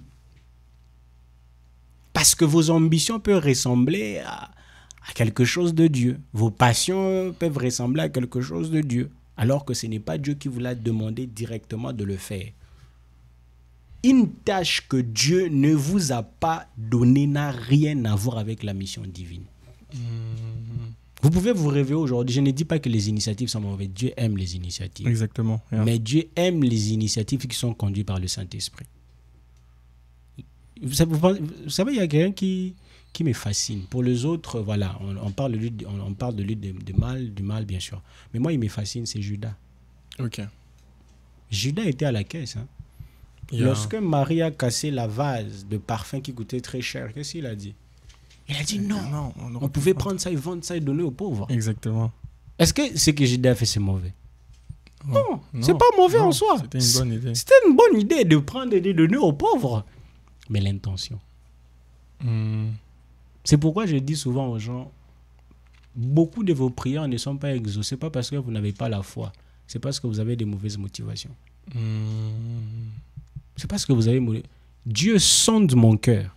Parce que vos ambitions peuvent ressembler à quelque chose de Dieu. Vos passions peuvent ressembler à quelque chose de Dieu. Alors que ce n'est pas Dieu qui vous l'a demandé directement de le faire. Une tâche que Dieu ne vous a pas donnée n'a rien à voir avec la mission divine. Vous pouvez vous réveiller aujourd'hui. Je ne dis pas que les initiatives sont mauvaises. Dieu aime les initiatives. Exactement. Yeah. Mais Dieu aime les initiatives qui sont conduites par le Saint-Esprit. Vous savez, il y a quelqu'un qui me fascine. Pour les autres, voilà, on parle de lui du mal, bien sûr. Mais moi, il me fascine, c'est Judas. Ok. Judas était à la caisse. Yeah. Lorsque Marie a cassé la vase de parfum qui coûtait très cher, qu'est-ce qu'il a dit? Il a dit non, on pouvait prendre ça et vendre ça et donner aux pauvres. Exactement. Est-ce que ce que Judas a fait, c'est mauvais? Non, c'est pas mauvais en soi. C'était une bonne idée. C'était une bonne idée de prendre et de donner aux pauvres. Mais l'intention. C'est pourquoi je dis souvent aux gens, beaucoup de vos prières ne sont pas exaucées, pas parce que vous n'avez pas la foi. C'est parce que vous avez des mauvaises motivations. C'est parce que vous avez... Dieu sonde mon cœur.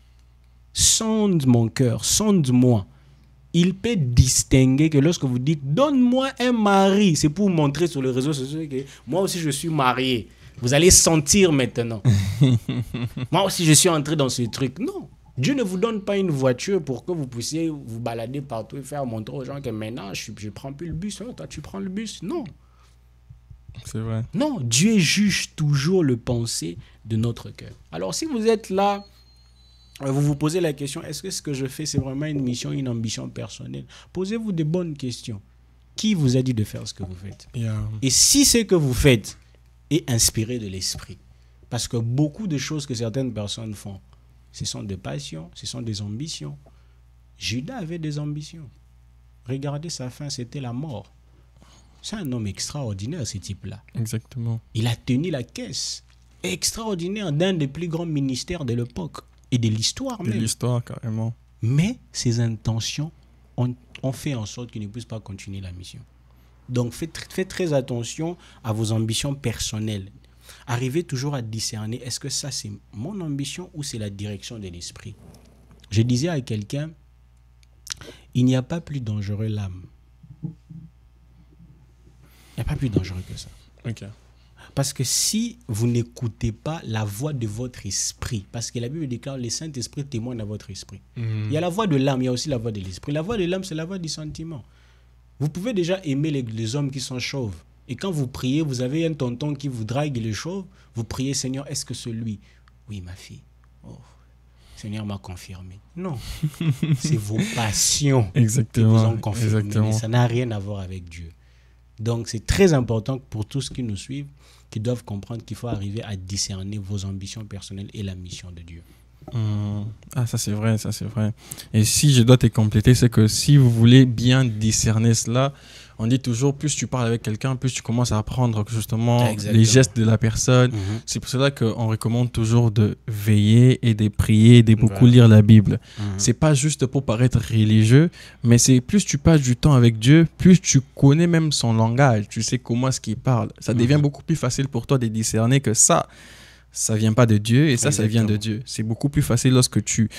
Sonde-moi. Il peut distinguer que lorsque vous dites « Donne-moi un mari », c'est pour montrer sur les réseaux sociaux que moi aussi je suis marié. Vous allez sentir maintenant. Moi aussi je suis entré dans ce truc. Non. Dieu ne vous donne pas une voiture pour que vous puissiez vous balader partout et faire montrer aux gens que maintenant je ne prends plus le bus. Oh, toi tu prends le bus. Non. C'est vrai. Non. Dieu juge toujours le pensée de notre cœur. Alors si vous êtes là, vous vous posez la question, est-ce que ce que je fais, c'est vraiment une mission, une ambition personnelle? Posez-vous de bonnes questions. Qui vous a dit de faire ce que vous faites? Et si ce que vous faites est inspiré de l'esprit? Parce que beaucoup de choses que certaines personnes font, ce sont des passions, ce sont des ambitions. Judas avait des ambitions. Regardez sa fin, c'était la mort. C'est un homme extraordinaire, ce type-là. Exactement. Il a tenu la caisse. Extraordinaire, d'un des plus grands ministères de l'époque. Et de l'histoire même. De l'histoire, carrément. Mais ses intentions ont fait en sorte qu'il ne puisse pas continuer la mission. Donc, faites très attention à vos ambitions personnelles. Arrivez toujours à discerner, est-ce que ça, c'est mon ambition ou c'est la direction de l'esprit? Je disais à quelqu'un, il n'y a pas plus dangereux l'âme. Il n'y a pas plus dangereux que ça. Ok. Parce que si vous n'écoutez pas la voix de votre esprit, parce que la Bible déclare le Saint-Esprit témoigne à votre esprit. Il y a la voix de l'âme, il y a aussi la voix de l'esprit. La voix de l'âme, c'est la voix du sentiment. Vous pouvez déjà aimer les hommes qui sont chauves. Et quand vous priez, vous avez un tonton qui vous drague les chauves. Vous priez, Seigneur, est-ce que c'est lui? Oui, ma fille. Oh, Seigneur m'a confirmé. Non, c'est vos passions Exactement. qui vous ont confirmé. Exactement. Mais ça n'a rien à voir avec Dieu. Donc, c'est très important pour tous qui nous suivent, qui doivent comprendre qu'il faut arriver à discerner vos ambitions personnelles et la mission de Dieu. Ah, ça c'est vrai, ça c'est vrai. Et si je dois te compléter, c'est que si vous voulez bien discerner cela, on dit toujours, plus tu parles avec quelqu'un, plus tu commences à apprendre justement les gestes de la personne. C'est pour cela qu'on recommande toujours de veiller et de prier, de beaucoup lire la Bible. C'est pas juste pour paraître religieux, mais c'est plus tu passes du temps avec Dieu, plus tu connais même son langage, tu sais comment est-ce qu'il parle. Ça devient beaucoup plus facile pour toi de discerner que ça vient pas de Dieu et ça vient de Dieu. C'est beaucoup plus facile lorsque tu...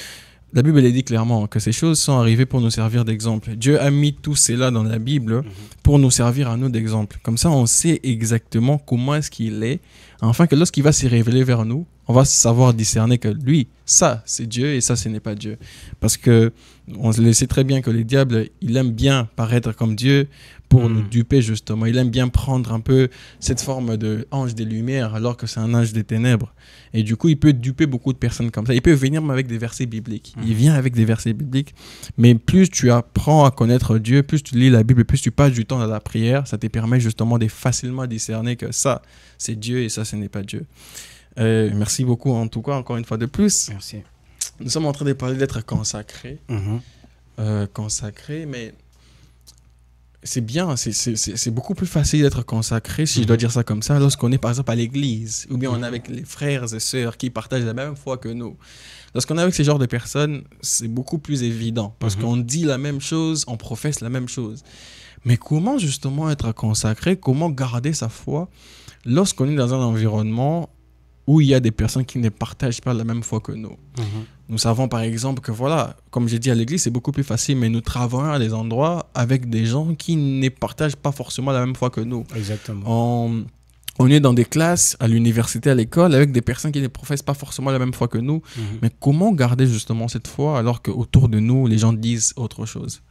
La Bible elle dit clairement que ces choses sont arrivées pour nous servir d'exemple. Dieu a mis tout cela dans la Bible pour nous servir à nous d'exemple. Comme ça, on sait exactement comment est-ce qu'il est, afin que lorsqu'il va se révéler vers nous, on va savoir discerner que lui, ça, c'est Dieu et ça, ce n'est pas Dieu. Parce que on le sait très bien que le diable, il aime bien paraître comme Dieu pour nous duper justement. Il aime bien prendre un peu cette forme d'ange des lumières alors que c'est un ange des ténèbres. Et du coup, il peut duper beaucoup de personnes comme ça. Il peut venir même avec des versets bibliques. Il vient avec des versets bibliques. Mais plus tu apprends à connaître Dieu, plus tu lis la Bible, plus tu passes du temps dans la prière, ça te permet justement de facilement discerner que ça, c'est Dieu et ça, ce n'est pas Dieu. Merci beaucoup en tout cas, encore une fois de plus. Merci. Nous sommes en train de parler d'être consacré. Consacré, mais c'est bien, c'est beaucoup plus facile d'être consacré, si je dois dire ça comme ça, lorsqu'on est par exemple à l'église, ou bien on est avec les frères et sœurs qui partagent la même foi que nous. Lorsqu'on est avec ce genre de personnes, c'est beaucoup plus évident, parce qu'on dit la même chose, on professe la même chose. Mais comment justement être consacré, comment garder sa foi lorsqu'on est dans un environnement où il y a des personnes qui ne partagent pas la même foi que nous. Nous savons par exemple que voilà, comme j'ai dit à l'église, c'est beaucoup plus facile, mais nous travaillons à des endroits avec des gens qui ne partagent pas forcément la même foi que nous. Exactement. On est dans des classes, à l'université, à l'école, avec des personnes qui ne professent pas forcément la même foi que nous. Mais comment garder justement cette foi alors qu'autour de nous, les gens disent autre chose?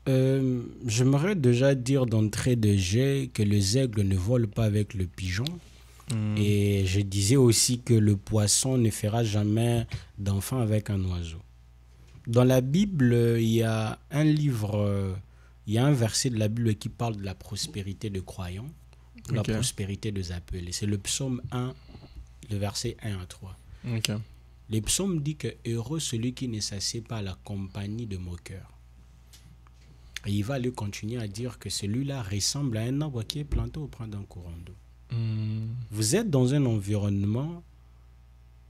J'aimerais déjà dire d'entrée de jeu que les aigles ne volent pas avec le pigeon. Et je disais aussi que le poisson ne fera jamais d'enfant avec un oiseau. Dans la Bible, il y a un livre, il y a un verset de la Bible qui parle de la prospérité des croyants, de la prospérité des appelés. C'est le psaume 1, le verset 1 à 3. Le psaume dit que heureux celui qui ne s'assied pas à la compagnie de moqueurs. Et il va aller continuer à dire que celui-là ressemble à un arbre qui est planté au printemps d'un courant d'eau. Vous êtes dans un environnement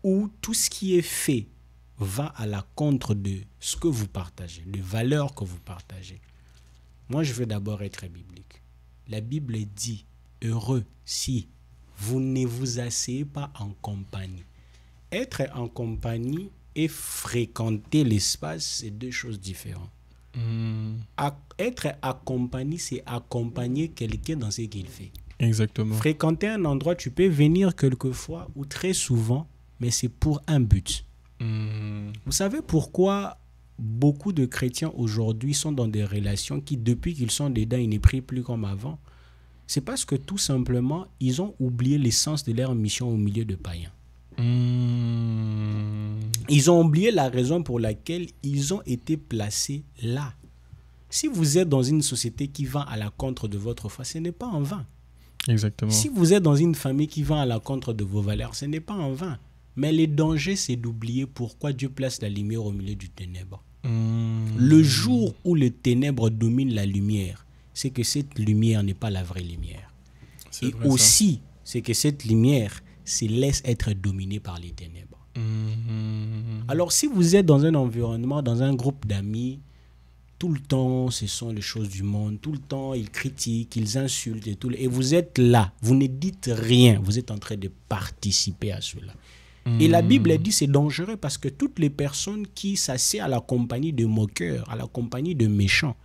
où tout ce qui est fait va à la contre de ce que vous partagez, des valeurs que vous partagez. Moi, je veux d'abord être biblique. La Bible dit « Heureux si vous ne vous asseyez pas en compagnie ». Être en compagnie et fréquenter l'espace, c'est deux choses différentes. Être accompagné, c'est accompagner quelqu'un dans ce qu'il fait. Exactement. Fréquenter un endroit, tu peux venir quelquefois ou très souvent, mais c'est pour un but. Vous savez pourquoi beaucoup de chrétiens aujourd'hui sont dans des relations qui, depuis qu'ils sont dedans, ils ne prient plus comme avant? C'est parce que tout simplement, ils ont oublié l'essence de leur mission au milieu de païens. Ils ont oublié la raison pour laquelle ils ont été placés là. Si vous êtes dans une société qui va à la contre de votre foi, ce n'est pas en vain. Exactement. Si vous êtes dans une famille qui va à la contre de vos valeurs, ce n'est pas en vain. Mais le danger, c'est d'oublier pourquoi Dieu place la lumière au milieu du ténèbre. Le jour où le ténèbre domine la lumière, c'est que cette lumière n'est pas la vraie lumière. Et aussi, c'est que cette lumière se laisse être dominée par les ténèbres. Alors, si vous êtes dans un environnement, dans un groupe d'amis, tout le temps, ce sont les choses du monde. Tout le temps, ils critiquent, ils insultent et tout. Et vous êtes là, vous ne dites rien. Vous êtes en train de participer à cela. Et la Bible dit c'est dangereux parce que toutes les personnes qui s'assiedent à la compagnie de moqueurs, à la compagnie de méchants,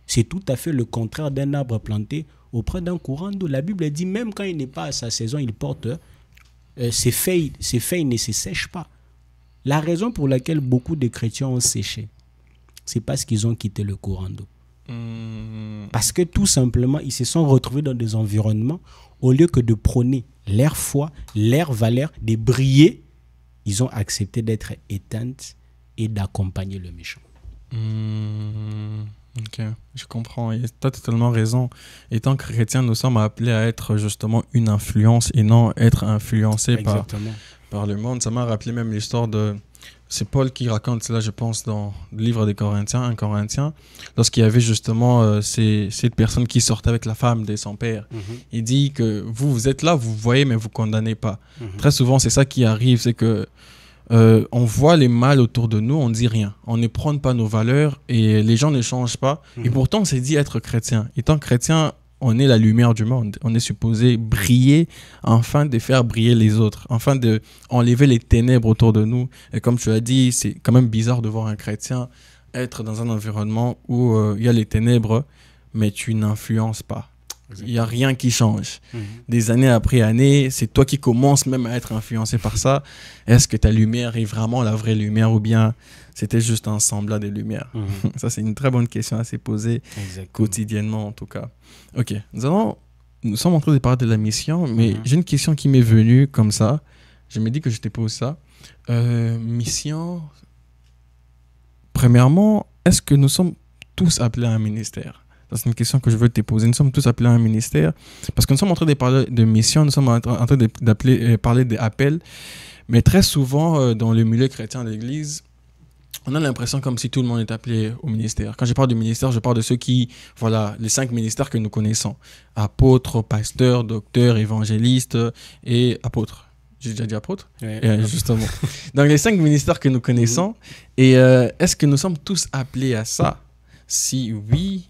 c'est tout à fait le contraire d'un arbre planté auprès d'un courant d'eau. La Bible dit même quand il n'est pas à sa saison, il porte ses feuilles ne se sèchent pas. La raison pour laquelle beaucoup de chrétiens ont séché, c'est parce qu'ils ont quitté le courant d'eau. Parce que tout simplement, ils se sont retrouvés dans des environnements, au lieu que de prôner leur foi, leur valeur, de briller, ils ont accepté d'être éteintes et d'accompagner le méchant. Ok, je comprends. Tu as totalement raison. Étant chrétien, nous sommes appelés à être justement une influence et non être influencés par le monde. Ça m'a rappelé même l'histoire de... C'est Paul qui raconte cela, je pense, dans le livre des Corinthiens, 1 Corinthien, lorsqu'il y avait justement cette personne qui sortait avec la femme de son père. Il dit que vous êtes là, vous voyez, mais vous ne condamnez pas. Très souvent, c'est ça qui arrive, c'est que on voit les mal autour de nous, on ne dit rien. On ne prône pas nos valeurs et les gens ne changent pas. Et pourtant, on s'est dit être chrétien. Étant chrétien, on est la lumière du monde. On est supposé briller afin de faire briller les autres, afin d'enlever les ténèbres autour de nous. Et comme tu as dit, c'est quand même bizarre de voir un chrétien être dans un environnement où il y a les ténèbres, mais tu n'influences pas. Il n'y a rien qui change. Des années après années, c'est toi qui commences même à être influencé par ça. Est-ce que ta lumière est vraiment la vraie lumière ou bien c'était juste un semblant de lumière? Ça, c'est une très bonne question à se poser quotidiennement en tout cas. Ok, nous sommes en train de parler de la mission, mais j'ai une question qui m'est venue comme ça. Je me dis que je te pose ça. Mission, premièrement, est-ce que nous sommes tous appelés à un ministère? C'est une question que je veux te poser. Nous sommes tous appelés à un ministère parce que nous sommes en train de parler de mission, nous sommes en train de parler d'appels, mais très souvent dans le milieu chrétien de l'Église, on a l'impression comme si tout le monde est appelé au ministère. Quand je parle de ministère, je parle de ceux qui, voilà, les 5 ministères que nous connaissons. Apôtres, pasteurs, docteurs, évangélistes et apôtres. J'ai déjà dit apôtre? Justement. Donc les 5 ministères que nous connaissons. Et est-ce que nous sommes tous appelés à ça? Si oui,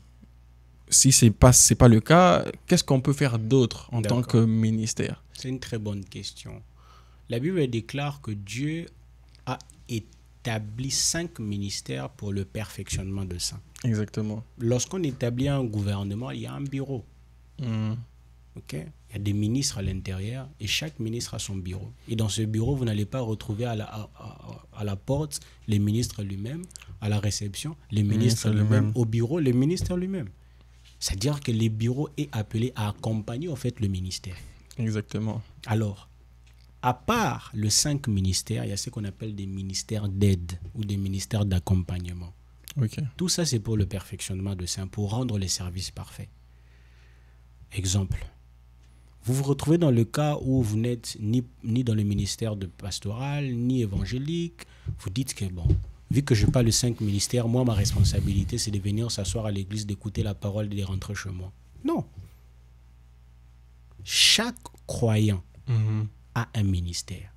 si ce n'est pas le cas, qu'est-ce qu'on peut faire d'autre en tant que ministère? C'est une très bonne question. La Bible déclare que Dieu a établi 5 ministères pour le perfectionnement de saints. Exactement. Lorsqu'on établit un gouvernement, il y a un bureau. Ok? Il y a des ministres à l'intérieur et chaque ministre a son bureau. Et dans ce bureau, vous n'allez pas retrouver à la porte les ministres lui-même, à la réception, les ministres lui-même, au bureau, les ministres lui-même. C'est-à-dire que les bureaux est appelé à accompagner en fait le ministère. Exactement. Alors, à part les 5 ministères, il y a ce qu'on appelle des ministères d'aide ou des ministères d'accompagnement. Tout ça, c'est pour le perfectionnement de saints, pour rendre les services parfaits. Exemple, vous vous retrouvez dans le cas où vous n'êtes ni dans le ministère de pastoral, ni évangélique. Vous dites que bon, vu que je parle de 5 ministères, moi, ma responsabilité, c'est de venir s'asseoir à l'église, d'écouter la parole et de rentrer chez moi. Non. Chaque croyant a un ministère.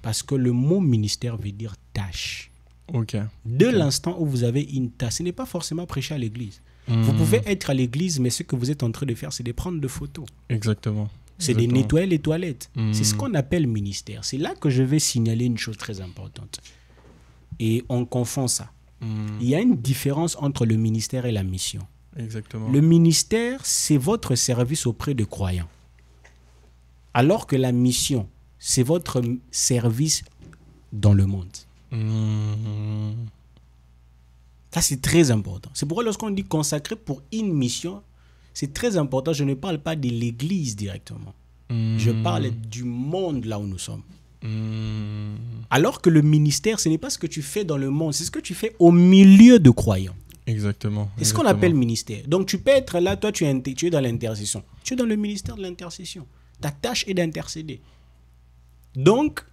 Parce que le mot ministère veut dire tâche. De l'instant où vous avez une tâche, ce n'est pas forcément prêcher à l'église. Vous pouvez être à l'église, mais ce que vous êtes en train de faire, c'est de prendre des photos. C'est de nettoyer les toilettes. C'est ce qu'on appelle ministère. C'est là que je vais signaler une chose très importante. Et on confond ça. Il y a une différence entre le ministère et la mission. Le ministère, c'est votre service auprès de croyants. Alors que la mission, c'est votre service dans le monde. Ça, c'est très important. C'est pourquoi lorsqu'on dit consacré pour une mission, c'est très important. Je ne parle pas de l'église directement. Je parle du monde là où nous sommes. Alors que le ministère, ce n'est pas ce que tu fais dans le monde, c'est ce que tu fais au milieu de croyants. C'est ce qu'on appelle ministère. Donc tu peux être là, toi tu es dans l'intercession. Tu es dans le ministère de l'intercession. Ta tâche est d'intercéder. Donc,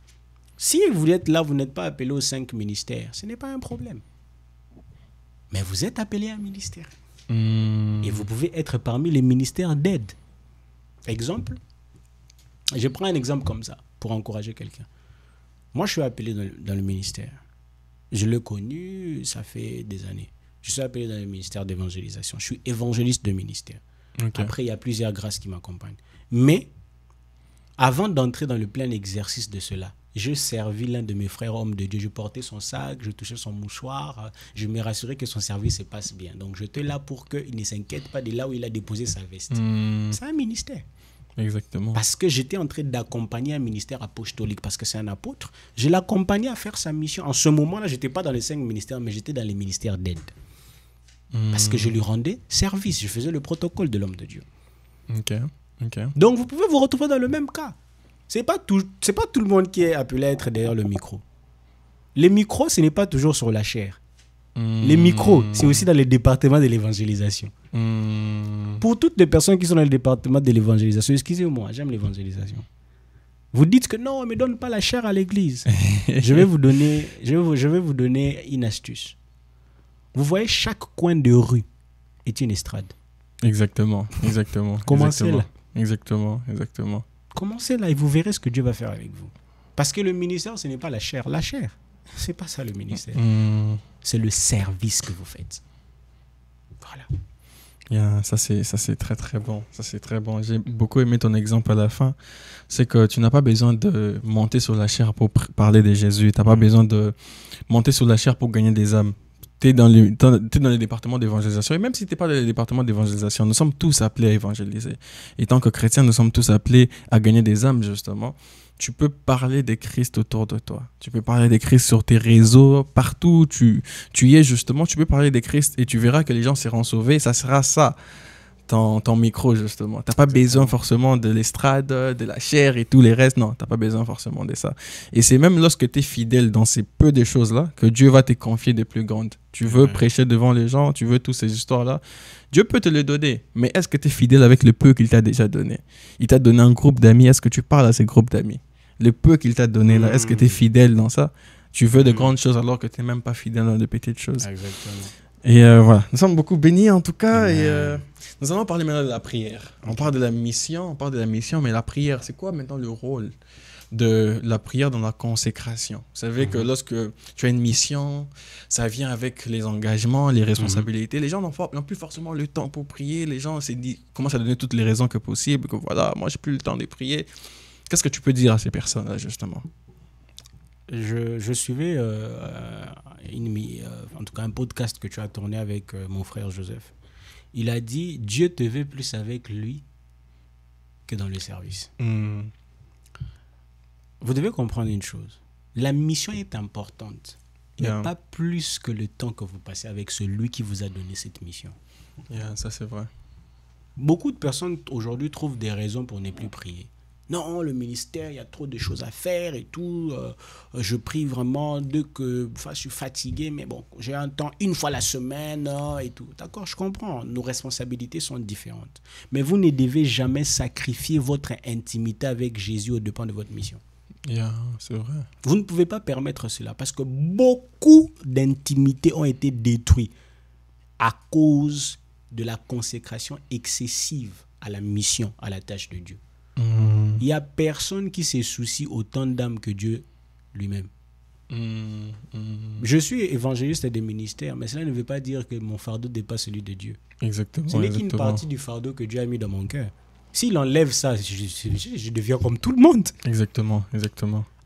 si vous êtes là, vous n'êtes pas appelé aux 5 ministères, ce n'est pas un problème. Mais vous êtes appelé à un ministère. Et vous pouvez être parmi les ministères d'aide. Exemple, je prends un exemple comme ça pour encourager quelqu'un. Moi, je suis appelé dans le ministère. Je l'ai connu, ça fait des années. Je suis appelé dans le ministère d'évangélisation. Je suis évangéliste de ministère. Après, il y a plusieurs grâces qui m'accompagnent. Mais, avant d'entrer dans le plein exercice de cela, je servis l'un de mes frères hommes de Dieu. Je portais son sac, je touchais son mouchoir. Je me rassurais que son service se passe bien. Donc, j'étais là pour qu'il ne s'inquiète pas de là où il a déposé sa veste. C'est un ministère. Exactement. Parce que j'étais en train d'accompagner un ministère apostolique, parce que c'est un apôtre. Je l'accompagnais à faire sa mission. En ce moment-là, je n'étais pas dans les 5 ministères, mais j'étais dans les ministères d'aide. Parce que je lui rendais service. Je faisais le protocole de l'homme de Dieu. Ok. Donc, vous pouvez vous retrouver dans le même cas. C'est pas tout le monde qui est appelé à être derrière le micro. Les micros, ce n'est pas toujours sur la chair. Les micros, c'est aussi dans les départements de l'évangélisation. Pour toutes les personnes qui sont dans le département de l'évangélisation, excusez-moi, j'aime l'évangélisation. Vous dites que non, mais donne pas la chair à l'église. je vais vous donner une astuce. Vous voyez, chaque coin de rue est une estrade. Exactement. Commencez là. Exactement. Commencez là et vous verrez ce que Dieu va faire avec vous. Parce que le ministère, ce n'est pas la chair. La chair, c'est pas ça le ministère. C'est le service que vous faites. Voilà. Yeah, ça c'est très très bon. Ça c'est très bon. J'ai beaucoup aimé ton exemple à la fin. C'est que tu n'as pas besoin de monter sur la chair pour parler de Jésus. Tu n'as pas besoin de monter sur la chair pour gagner des âmes. Tu es dans les départements d'évangélisation. Et même si tu n'es pas dans les départements d'évangélisation, nous sommes tous appelés à évangéliser. Et tant que chrétiens, nous sommes tous appelés à gagner des âmes, justement. Tu peux parler de Christ autour de toi. Tu peux parler de Christ sur tes réseaux, partout où tu y es, justement. Tu peux parler de Christ et tu verras que les gens seront sauvés. Ça sera ça, ton micro, justement. Tu n'as pas besoin forcément de l'estrade, de la chair et tous les restes. Non, tu n'as pas besoin forcément de ça. Et c'est même lorsque tu es fidèle dans ces peu de choses-là que Dieu va te confier des plus grandes. Tu veux prêcher devant les gens, tu veux toutes ces histoires-là. Dieu peut te le donner, mais est-ce que tu es fidèle avec le peu qu'il t'a déjà donné? Il t'a donné un groupe d'amis, est-ce que tu parles à ces groupes d'amis? Le peu qu'il t'a donné là, est-ce que tu es fidèle dans ça? Tu veux de grandes choses alors que tu n'es même pas fidèle dans de petites choses. Exactement. Et voilà, nous sommes beaucoup bénis en tout cas. Et nous allons parler maintenant de la prière. On parle de la mission, mais la prière, c'est quoi maintenant le rôle de la prière dans la consécration? Vous savez que lorsque tu as une mission, ça vient avec les engagements, les responsabilités. Les gens n'ont plus forcément le temps pour prier. Les gens commencent à donner toutes les raisons que possible, que voilà, moi j'ai plus le temps de prier. Qu'est-ce que tu peux dire à ces personnes-là, justement? Je suivais en tout cas un podcast que tu as tourné avec mon frère Joseph. Il a dit, Dieu te veut plus avec lui que dans le service. Vous devez comprendre une chose. La mission est importante, mais pas plus que le temps que vous passez avec celui qui vous a donné cette mission. Ça, c'est vrai. Beaucoup de personnes aujourd'hui trouvent des raisons pour ne plus prier. Non, le ministère, il y a trop de choses à faire et tout. Je prie vraiment je suis fatigué, mais bon, j'ai un temps une fois la semaine et tout. D'accord, je comprends. Nos responsabilités sont différentes. Mais vous ne devez jamais sacrifier votre intimité avec Jésus au dépens de votre mission. C'est vrai. Vous ne pouvez pas permettre cela parce que beaucoup d'intimités ont été détruites à cause de la consécration excessive à la mission, à la tâche de Dieu. Il n'y a personne qui se soucie autant d'âmes que Dieu lui-même. Je suis évangéliste des ministères, mais cela ne veut pas dire que mon fardeau dépasse celui de Dieu. Exactement. Ce n'est qu'une partie du fardeau que Dieu a mis dans mon cœur. S'il enlève ça, je deviens comme tout le monde. Exactement.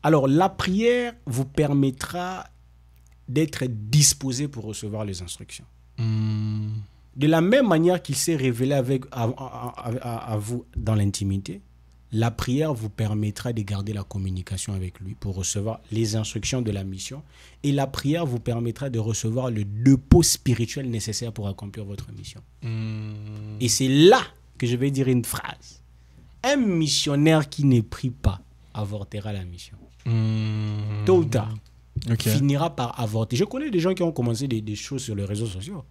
Alors, la prière vous permettra d'être disposé pour recevoir les instructions. De la même manière qu'il s'est révélé à vous dans l'intimité, la prière vous permettra de garder la communication avec lui pour recevoir les instructions de la mission. Et la prière vous permettra de recevoir le dépôt spirituel nécessaire pour accomplir votre mission. Et c'est là que je vais dire une phrase. Un missionnaire qui ne prie pas avortera la mission. Tôt ou tard, finira par avorter. Je connais des gens qui ont commencé des choses sur les réseaux sociaux.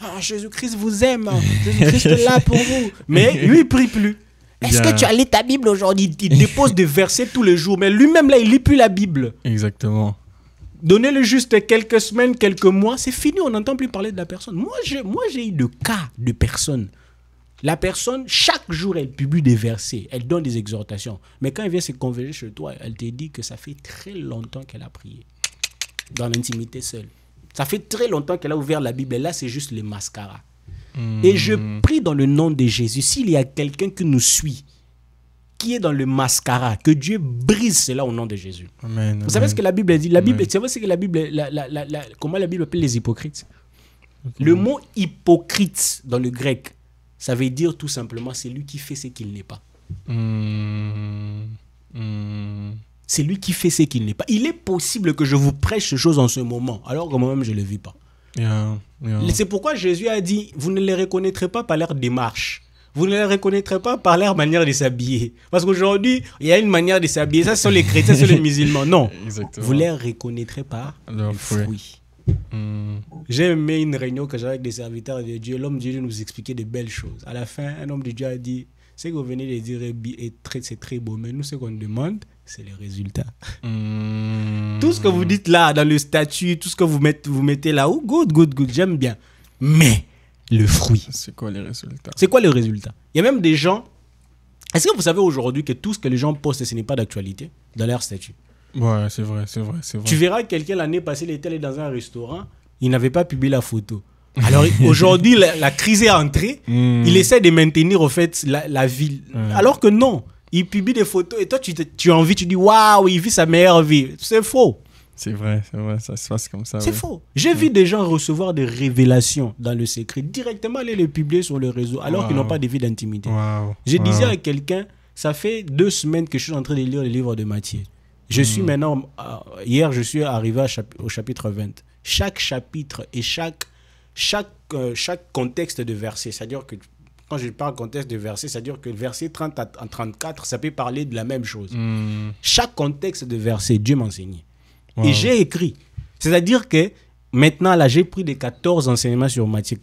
Ah, Jésus-Christ vous aime. Jésus-Christ est là pour vous. Mais lui, il ne prie plus. Est-ce que tu as lu ta Bible aujourd'hui? Il dépose des versets tous les jours. Mais lui-même, là, il ne lit plus la Bible. Exactement. Donnez-le juste quelques semaines, quelques mois, c'est fini. On n'entend plus parler de la personne. Moi, j'ai eu des cas de personnes. La personne, chaque jour, elle publie des versets. Elle donne des exhortations. Mais quand elle vient se converger chez toi, elle te dit que ça fait très longtemps qu'elle a prié. Dans l'intimité seule. Ça fait très longtemps qu'elle a ouvert la Bible. Et là, c'est juste les mascaras. Et je prie dans le nom de Jésus, s'il y a quelqu'un qui nous suit, qui est dans le mascara, que Dieu brise cela au nom de Jésus. Amen. Vous savez ce que la Bible dit? La Bible, Amen. c'est vrai ce que la Bible, comment la Bible appelle les hypocrites? Le mot hypocrite dans le grec, ça veut dire tout simplement c'est lui qui fait ce qu'il n'est pas. C'est lui qui fait ce qu'il n'est pas. Il est possible que je vous prêche ces choses en ce moment, alors que moi-même je ne le vis pas. C'est pourquoi Jésus a dit, vous ne les reconnaîtrez pas par leur démarche. Vous ne les reconnaîtrez pas par leur manière de s'habiller. Parce qu'aujourd'hui, il y a une manière de s'habiller. Ça, ce sont les chrétiens, ce sont les musulmans. Non. Exactement. Vous les reconnaîtrez par leurs les fruits. J'ai aimé une réunion que j'avais avec des serviteurs de Dieu. L'homme de Dieu nous expliquait de belles choses. À la fin, un homme de Dieu a dit, ce que vous venez de dire c'est très beau, mais nous, ce qu'on demande, c'est les résultats. Tout ce que vous dites là, dans le statut, tout ce que vous mettez là, oh, good, j'aime bien. Mais le fruit. C'est quoi les résultats? C'est quoi le résultat? Il y a même des gens... Est-ce que vous savez aujourd'hui que tout ce que les gens postent, ce n'est pas d'actualité dans leur statut? Ouais, c'est vrai. Tu verras quelqu'un l'année passée, il était allé dans un restaurant, il n'avait pas publié la photo. Alors aujourd'hui, la crise est entrée, il essaie de maintenir au fait la ville. Alors que non, il publie des photos et toi tu as envie, tu dis waouh, il vit sa meilleure vie. C'est faux. C'est vrai, ça se passe comme ça. C'est faux. J'ai vu des gens recevoir des révélations dans le secret, directement aller les publier sur le réseau, alors qu'ils n'ont pas de vie d'intimité. Je disais à quelqu'un, ça fait 2 semaines que je suis en train de lire le livre de Matthieu. Je suis maintenant, hier je suis arrivé au chapitre 20. Chaque chapitre et chaque contexte de verset, c'est-à-dire que quand je parle contexte de verset, c'est-à-dire que le verset 30 à 34, ça peut parler de la même chose. Chaque contexte de verset, Dieu m'enseignait. Et j'ai écrit. C'est-à-dire que maintenant, là, j'ai pris les 14 enseignements sur Matthieu,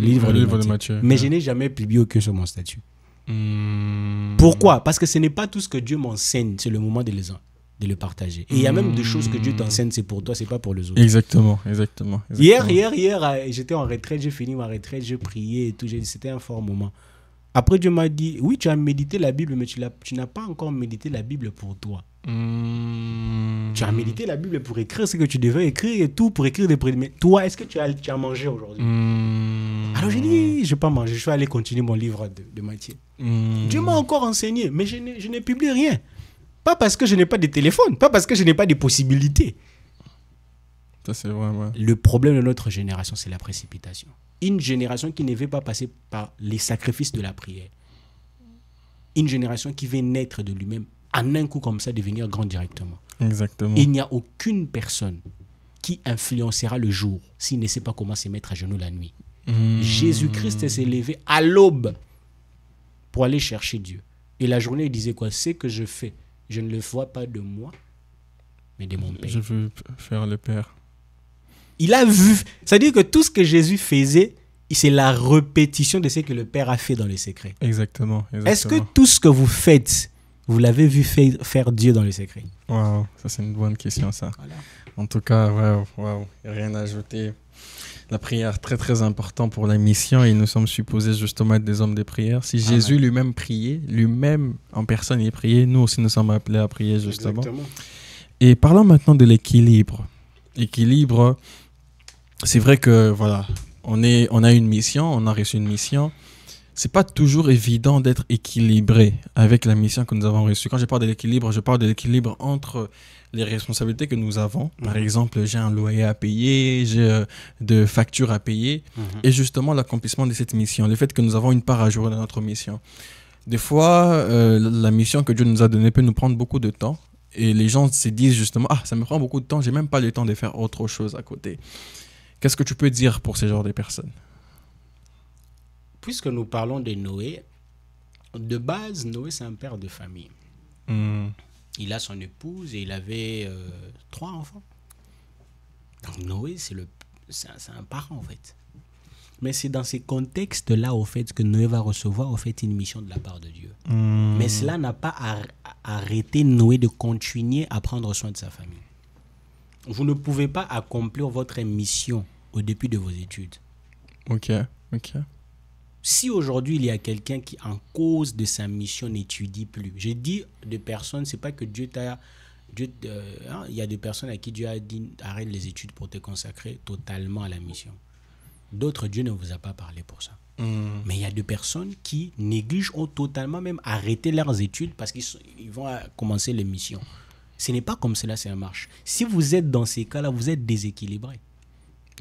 livre de Matthieu. Mais je n'ai jamais publié aucun sur mon statut. Pourquoi? Parce que ce n'est pas tout ce que Dieu m'enseigne, c'est le moment de le partager. Et il y a même des choses que Dieu t'enseigne, c'est pour toi, c'est pas pour les autres. Exactement. Hier, j'étais en retraite, j'ai fini ma retraite, j'ai prié et tout, c'était un fort moment. Après, Dieu m'a dit, oui, tu as médité la Bible, mais tu n'as pas encore médité la Bible pour toi. Tu as médité la Bible pour écrire ce que tu devais écrire et tout, pour écrire des prédictions. Mais toi, est-ce que tu as mangé aujourd'hui? Alors j'ai dit, je n'ai pas mangé, je vais aller continuer mon livre de Matthieu. Dieu m'a encore enseigné, mais je n'ai publié rien. Pas parce que je n'ai pas de téléphone, pas parce que je n'ai pas de possibilités. Ça, c'est vrai, ouais. Le problème de notre génération, c'est la précipitation. Une génération qui ne veut pas passer par les sacrifices de la prière. Une génération qui veut naître de lui-même, en un coup comme ça, devenir grand directement. Exactement. Il n'y a aucune personne qui influencera le jour s'il ne sait pas comment se mettre à genoux la nuit. Jésus-Christ s'est levé à l'aube pour aller chercher Dieu. Et la journée, il disait quoi? Ce que je fais, je ne le vois pas de moi, mais de mon Père. Je veux faire le Père. Il a vu. C'est-à-dire que tout ce que Jésus faisait, c'est la répétition de ce que le Père a fait dans le secret. Exactement. Est-ce que tout ce que vous faites, vous l'avez vu faire Dieu dans le secret? Waouh, ça c'est une bonne question, ça. Voilà. En tout cas, waouh, rien à ajouter. La prière, très très important pour la mission, et nous sommes supposés justement être des hommes de prière. Si Jésus lui-même priait, lui-même en personne il priait, nous aussi nous sommes appelés à prier justement. Exactement. Et parlons maintenant de l'équilibre. L'équilibre, c'est vrai que voilà, on a une mission, on a reçu une mission. C'est pas toujours évident d'être équilibré avec la mission que nous avons reçue. Quand je parle de l'équilibre, je parle de l'équilibre entre les responsabilités que nous avons. Par exemple, j'ai un loyer à payer, j'ai de factures à payer, et justement l'accomplissement de cette mission, le fait que nous avons une part à jouer dans notre mission. Des fois, la mission que Dieu nous a donnée peut nous prendre beaucoup de temps, et les gens se disent justement, ça me prend beaucoup de temps, j'ai même pas le temps de faire autre chose à côté. Qu'est-ce que tu peux dire pour ce genre de personnes? Puisque nous parlons de Noé, de base, Noé, c'est un père de famille. Il a son épouse et il avait 3 enfants. Donc Noé, c'est un parent, en fait. Mais c'est dans ces contextes-là, au fait, que Noé va recevoir, au fait, une mission de la part de Dieu. Mais cela n'a pas arrêté Noé de continuer à prendre soin de sa famille. Vous ne pouvez pas accomplir votre mission au début de vos études. Ok. Si aujourd'hui, il y a quelqu'un qui, en cause de sa mission, n'étudie plus, je dis de personnes, c'est pas que Dieu t'a... il y a des personnes à qui Dieu a dit arrête les études pour te consacrer totalement à la mission. D'autres, Dieu ne vous a pas parlé pour ça. Mais il y a des personnes qui négligent, ont totalement même arrêté leurs études parce qu'ils vont commencer les missions. Ce n'est pas comme cela, ça marche. Si vous êtes dans ces cas-là, vous êtes déséquilibré.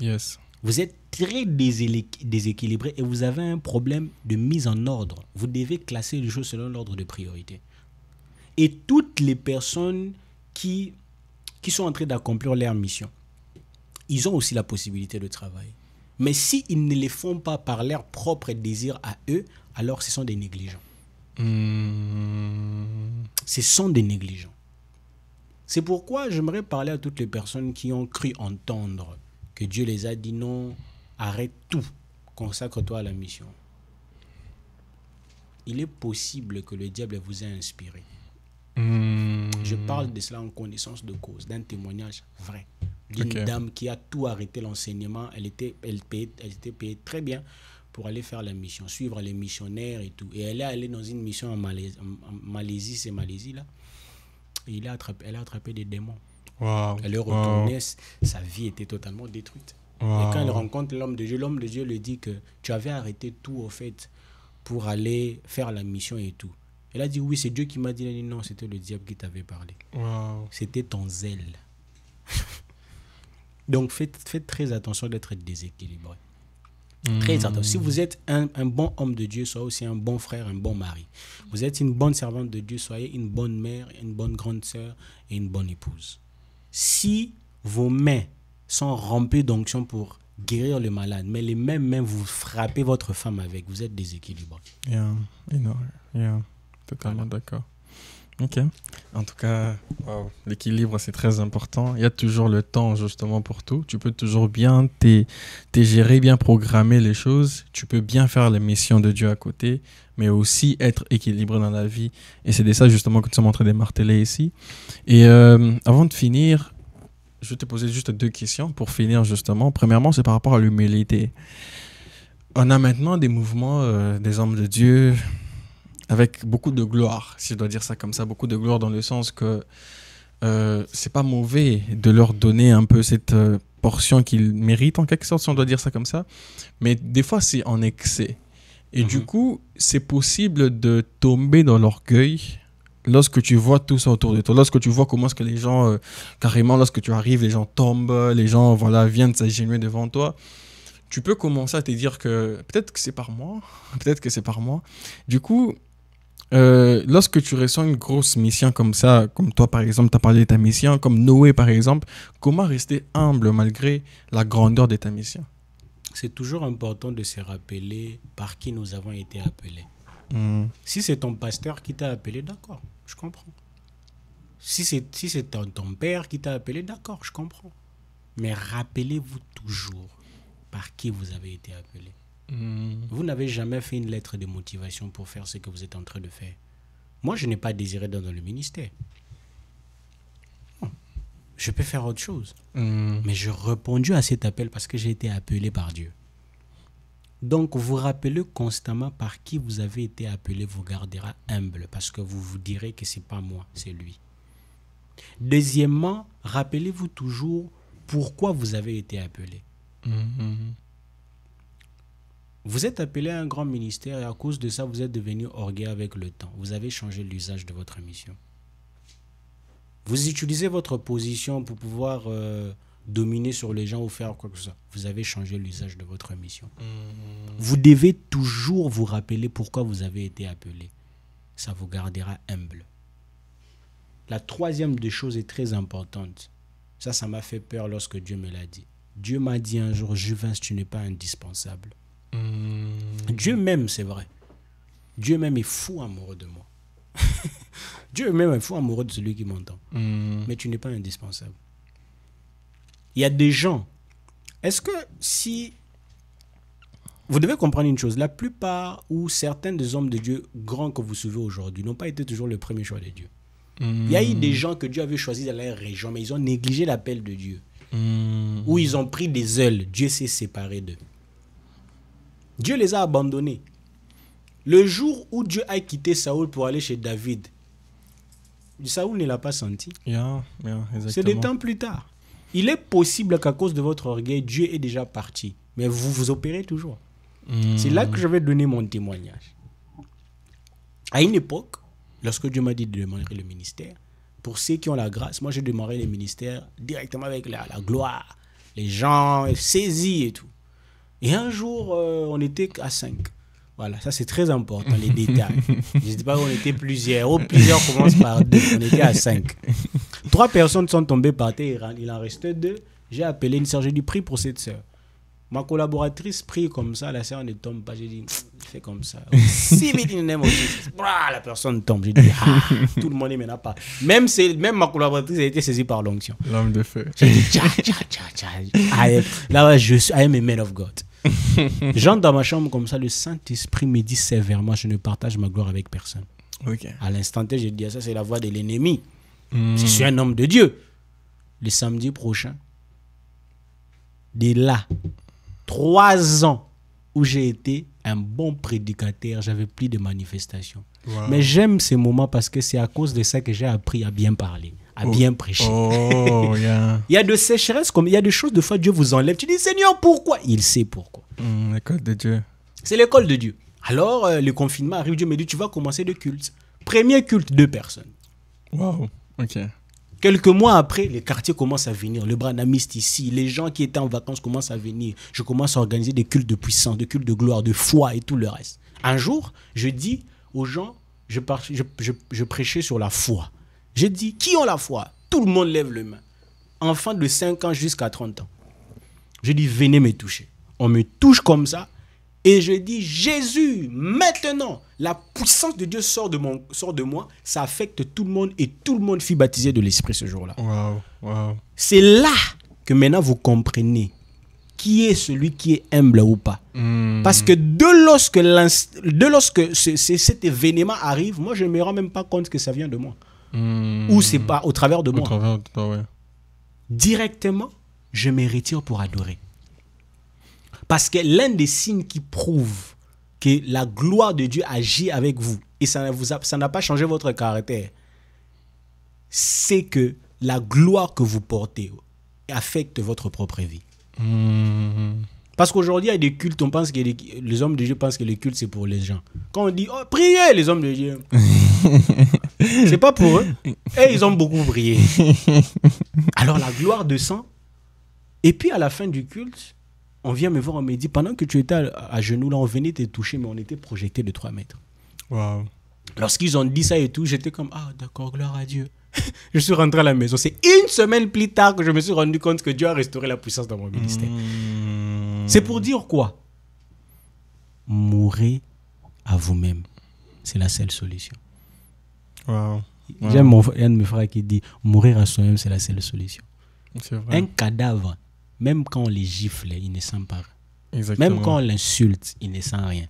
Yes. Vous êtes très déséquilibré et vous avez un problème de mise en ordre. Vous devez classer les choses selon l'ordre de priorité. Et toutes les personnes qui sont en train d'accomplir leur mission, ils ont aussi la possibilité de travailler. Mais s'ils ne les font pas par leur propre désir à eux, alors ce sont des négligents. Ce sont des négligents. C'est pourquoi j'aimerais parler à toutes les personnes qui ont cru entendre que Dieu les a dit non, arrête tout, consacre-toi à la mission. Il est possible que le diable vous ait inspiré. Je parle de cela en connaissance de cause, d'un témoignage vrai. D'une dame qui a tout arrêté l'enseignement, elle était payée très bien pour aller faire la mission, suivre les missionnaires et tout. Et elle est allée dans une mission en Malaisie, c'est Malaisie là. Et elle a attrapé des démons. Wow. Elle est retournée, sa vie était totalement détruite. Et quand elle rencontre l'homme de Dieu lui dit que tu avais arrêté tout au fait pour aller faire la mission et tout. Elle a dit oui, c'est Dieu qui m'a dit. Elle a dit non, c'était le diable qui t'avait parlé. Wow. C'était ton zèle. Donc faites très attention d'être déséquilibré. Très attention. Si vous êtes un bon homme de Dieu, soyez aussi un bon frère, un bon mari. Vous êtes une bonne servante de Dieu, soyez une bonne mère, une bonne grande sœur et une bonne épouse. Si vos mains sont remplies d'onction pour guérir le malade, mais les mêmes mains, vous frappez votre femme avec, vous êtes déséquilibré. Totalement d'accord. Ok. En tout cas, l'équilibre, c'est très important. Il y a toujours le temps, justement, pour tout. Tu peux toujours bien gérer, bien programmer les choses. Tu peux bien faire les missions de Dieu à côté, mais aussi être équilibré dans la vie. Et c'est de ça, justement, que nous sommes en train de marteler ici. Et avant de finir, je vais te poser juste 2 questions pour finir, justement. Premièrement, c'est par rapport à l'humilité. On a maintenant des mouvements, des hommes de Dieu, avec beaucoup de gloire, si je dois dire ça comme ça, beaucoup de gloire dans le sens que c'est pas mauvais de leur donner un peu cette portion qu'ils méritent en quelque sorte, si on doit dire ça comme ça, mais des fois c'est en excès. Et du coup, c'est possible de tomber dans l'orgueil lorsque tu vois tout ça autour de toi, lorsque tu vois comment est-ce que les gens, carrément lorsque tu arrives, les gens tombent, les gens viennent s'agenouiller devant toi. Tu peux commencer à te dire que peut-être que c'est par moi, peut-être que c'est par moi. Du coup, lorsque tu ressens une grosse mission comme ça, comme toi par exemple, tu as parlé de ta mission, comme Noé par exemple, comment rester humble malgré la grandeur de ta mission? C'est toujours important de se rappeler par qui nous avons été appelés. Si c'est ton pasteur qui t'a appelé, d'accord, je comprends. Si c'est ton père qui t'a appelé, d'accord, je comprends. Mais rappelez-vous toujours par qui vous avez été appelé. Vous n'avez jamais fait une lettre de motivation pour faire ce que vous êtes en train de faire. Moi, je n'ai pas désiré dans le ministère. Non. Je peux faire autre chose. Mais j'ai répondu à cet appel parce que j'ai été appelé par Dieu. Donc, vous rappelez constamment par qui vous avez été appelé, vous gardera humble parce que vous vous direz que ce n'est pas moi, c'est lui. Deuxièmement, rappelez-vous toujours pourquoi vous avez été appelé. Vous êtes appelé à un grand ministère et à cause de ça, vous êtes devenu orgueilleux avec le temps. Vous avez changé l'usage de votre mission. Vous utilisez votre position pour pouvoir dominer sur les gens ou faire quoi que ce soit. Vous avez changé l'usage de votre mission. Vous devez toujours vous rappeler pourquoi vous avez été appelé. Ça vous gardera humble. La troisième des choses est très importante. Ça m'a fait peur lorsque Dieu me l'a dit. Dieu m'a dit un jour, Juvens, tu n'es pas indispensable. Dieu m'aime, c'est vrai. Dieu même est fou amoureux de moi. Dieu même est fou amoureux de celui qui m'entend. Mais tu n'es pas indispensable. Il y a des gens. Est-ce que si... Vous devez comprendre une chose. La plupart ou certains des hommes de Dieu grands que vous suivez aujourd'hui n'ont pas été toujours le premier choix de Dieu. Il y a eu des gens que Dieu avait choisis dans leur région, mais ils ont négligé l'appel de Dieu. Ou ils ont pris des ailes. Dieu s'est séparé d'eux. Dieu les a abandonnés. Le jour où Dieu a quitté Saoul pour aller chez David, Saoul ne l'a pas senti. C'est des temps plus tard. Il est possible qu'à cause de votre orgueil, Dieu est déjà parti. Mais vous vous opérez toujours. C'est là que je vais donner mon témoignage. À une époque, lorsque Dieu m'a dit de démarrer le ministère, pour ceux qui ont la grâce, moi j'ai démarré le ministère directement avec la gloire. Les gens saisis et tout. Et un jour, on était à 5. Voilà, ça c'est très important, les détails. Je ne dis pas qu'on était plusieurs. Oh, plusieurs commencent par 2. On était à 5. 3 personnes sont tombées par terre. Il en restait 2. J'ai appelé une sœur, j'ai dit prie pour cette sœur. Ma collaboratrice prie comme ça, la sœur ne tombe pas. J'ai dit, fais comme ça. Si vite il n'aime aussi, la personne tombe. J'ai dit, tout le monde ne m'en a pas. Même ma collaboratrice a été saisie par l'onction. L'homme de feu. J'ai dit, là, I am a man of God. J'entre dans ma chambre comme ça, le Saint-Esprit me dit sévèrement, je ne partage ma gloire avec personne. Okay. À l'instant T, j'ai dit, ça c'est la voix de l'ennemi. Je suis un homme de Dieu. Le samedi prochain, de là, 3 ans où j'ai été un bon prédicateur, j'avais plus de manifestations. Wow. Mais j'aime ces moments parce que c'est à cause de ça que j'ai appris à bien parler, à bien prêcher. Oh, yeah. Il y a de sécheresses, comme il y a des choses, de fois Dieu vous enlève. Tu dis, Seigneur, pourquoi? Il sait pourquoi. L'école de Dieu. C'est l'école de Dieu. Alors, le confinement arrive, Dieu me dit, tu vas commencer le culte. Premier culte, 2 personnes. Wow, ok. Quelques mois après, les quartiers commencent à venir. Le branamiste ici, les gens qui étaient en vacances commencent à venir. Je commence à organiser des cultes de puissance, des cultes de gloire, de foi et tout le reste. Un jour, je dis aux gens, je prêchais sur la foi. Je dis, qui ont la foi? Tout le monde lève le main. Enfants de 5 ans jusqu'à 30 ans. Je dis, venez me toucher. On me touche comme ça. Et je dis, Jésus, maintenant, la puissance de Dieu sort de moi. Ça affecte tout le monde et tout le monde fut baptisé de l'Esprit ce jour-là. Wow. C'est là que maintenant vous comprenez qui est celui qui est humble ou pas. Parce que lorsque cet événement arrive, moi je ne me rends même pas compte que ça vient de moi. Ou c'est pas au travers de moi. Ouais. Directement, je me retire pour adorer. Parce que l'un des signes qui prouve que la gloire de Dieu agit avec vous, et ça n'a pas changé votre caractère, c'est que la gloire que vous portez affecte votre propre vie. Parce qu'aujourd'hui, il y a des cultes, on pense que les hommes de Dieu pensent que les cultes, c'est pour les gens. Quand on dit, oh, priez les hommes de Dieu, c'est pas pour eux. Et ils ont beaucoup prié. Alors la gloire descend. Et puis à la fin du culte, on vient me voir, on me dit, pendant que tu étais à genoux, là, on venait te toucher, mais on était projeté de 3 mètres. Wow. Lorsqu'ils ont dit ça et tout, j'étais comme, ah d'accord, gloire à Dieu. Je suis rentré à la maison. C'est une semaine plus tard que je me suis rendu compte que Dieu a restauré la puissance dans mon ministère. C'est pour dire quoi? Mourrez à vous-même. C'est la seule solution. Wow. J'aime un de mes frères qui dit, mourir à soi-même, c'est la seule solution. C'est vrai. Un cadavre, même quand on les gifle, il ne sent pas rien. Exactement. Même quand on l'insulte, il ne sent rien.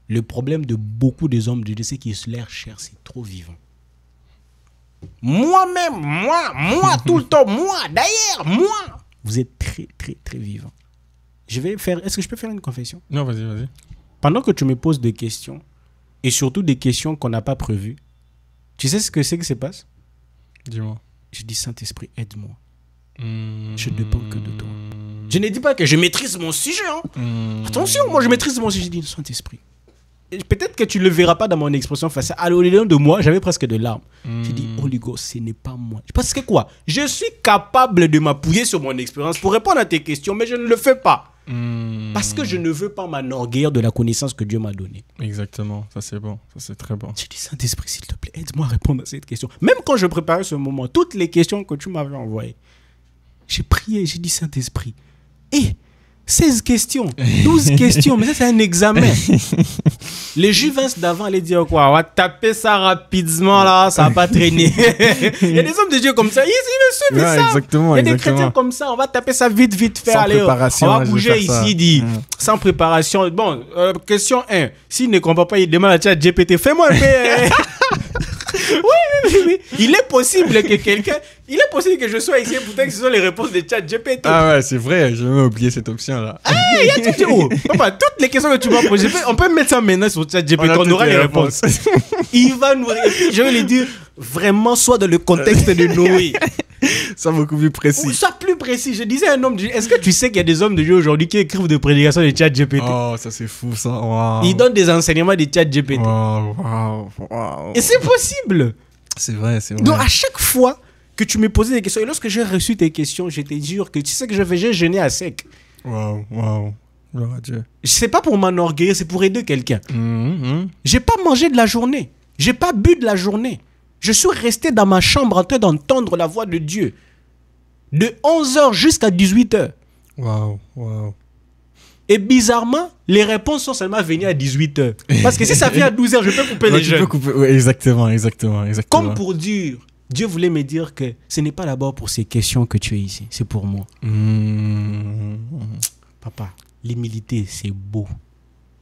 Le problème de beaucoup des hommes de Dieu, c'est que leur chair, c'est trop vivant. Moi-même, moi, tout le temps, moi, d'ailleurs, moi. Vous êtes très, très, très vivant. Est-ce que je peux faire une confession? Non, vas-y. Pendant que tu me poses des questions, et surtout des questions qu'on n'a pas prévues, tu sais ce que c'est qui se passe? Dis-moi. Je dis, Saint-Esprit, aide-moi. Je ne dépends que de toi. Je ne dis pas que je maîtrise mon sujet. Attention, moi je maîtrise mon sujet. Je dis, Saint-Esprit. Peut-être que tu ne le verras pas dans mon expression faciale. À l'au-delà de moi, j'avais presque de larmes. J'ai dit, Holy Ghost, ce n'est pas moi. Parce que quoi? Je suis capable de m'appuyer sur mon expérience pour répondre à tes questions, mais je ne le fais pas. Parce que je ne veux pas m'enorgueillir de la connaissance que Dieu m'a donnée. Exactement, ça c'est bon, ça c'est très bon. J'ai dit, Saint-Esprit, s'il te plaît, aide-moi à répondre à cette question. Même quand je préparais ce moment, toutes les questions que tu m'avais envoyées, j'ai prié, j'ai dit, Saint-Esprit, 16 questions, 12 questions, mais ça c'est un examen. Les Juvens d'avant allaient dire quoi? On va taper ça rapidement là, ça va pas traîner. Il y a des hommes de Dieu comme ça, ils le suivent, ça. Exactement, il y a des chrétiens comme ça, on va taper ça vite fait. Sans allez, préparation, on va bouger ici, dit, sans préparation. Bon, question 1, s'il ne comprend pas, il demande à ChatGPT, fais-moi un peu. Oui. Il est possible que je sois ici, pourtant que ce sont les réponses de ChatGPT. Ah ouais, c'est vrai, j'ai même oublié cette option-là. Il y a tout. Papa, toutes les questions que tu m'as posées, on peut mettre ça maintenant sur ChatGPT, on aura les réponses. Il va nous... Et puis, je vais lui dire, vraiment, soit dans le contexte de Noé. Ça, beaucoup plus précis. Sois plus précis. Je disais un homme de Dieu. Est-ce que tu sais qu'il y a des hommes de Dieu aujourd'hui qui écrivent des prédications de ChatGPT? Oh, ça c'est fou ça. Wow. Ils donnent des enseignements de ChatGPT. Wow. Et c'est possible. C'est vrai, c'est vrai. Donc à chaque fois que tu me posais des questions, et lorsque j'ai reçu tes questions, je te jure que tu sais que j'ai jeûné à sec. Wow. Gloire à Dieu. C'est pas pour m'enorgueillir, c'est pour aider quelqu'un. J'ai pas mangé de la journée. J'ai pas bu de la journée. Je suis resté dans ma chambre en train d'entendre la voix de Dieu. De 11h jusqu'à 18h. Wow. Et bizarrement, les réponses sont seulement venues à 18h. Parce que si ça vient à 12h, je peux couper les jeûnes. Ouais, exactement. Comme pour dire, Dieu voulait me dire que ce n'est pas d'abord pour ces questions que tu es ici. C'est pour moi. Papa, l'humilité, c'est beau.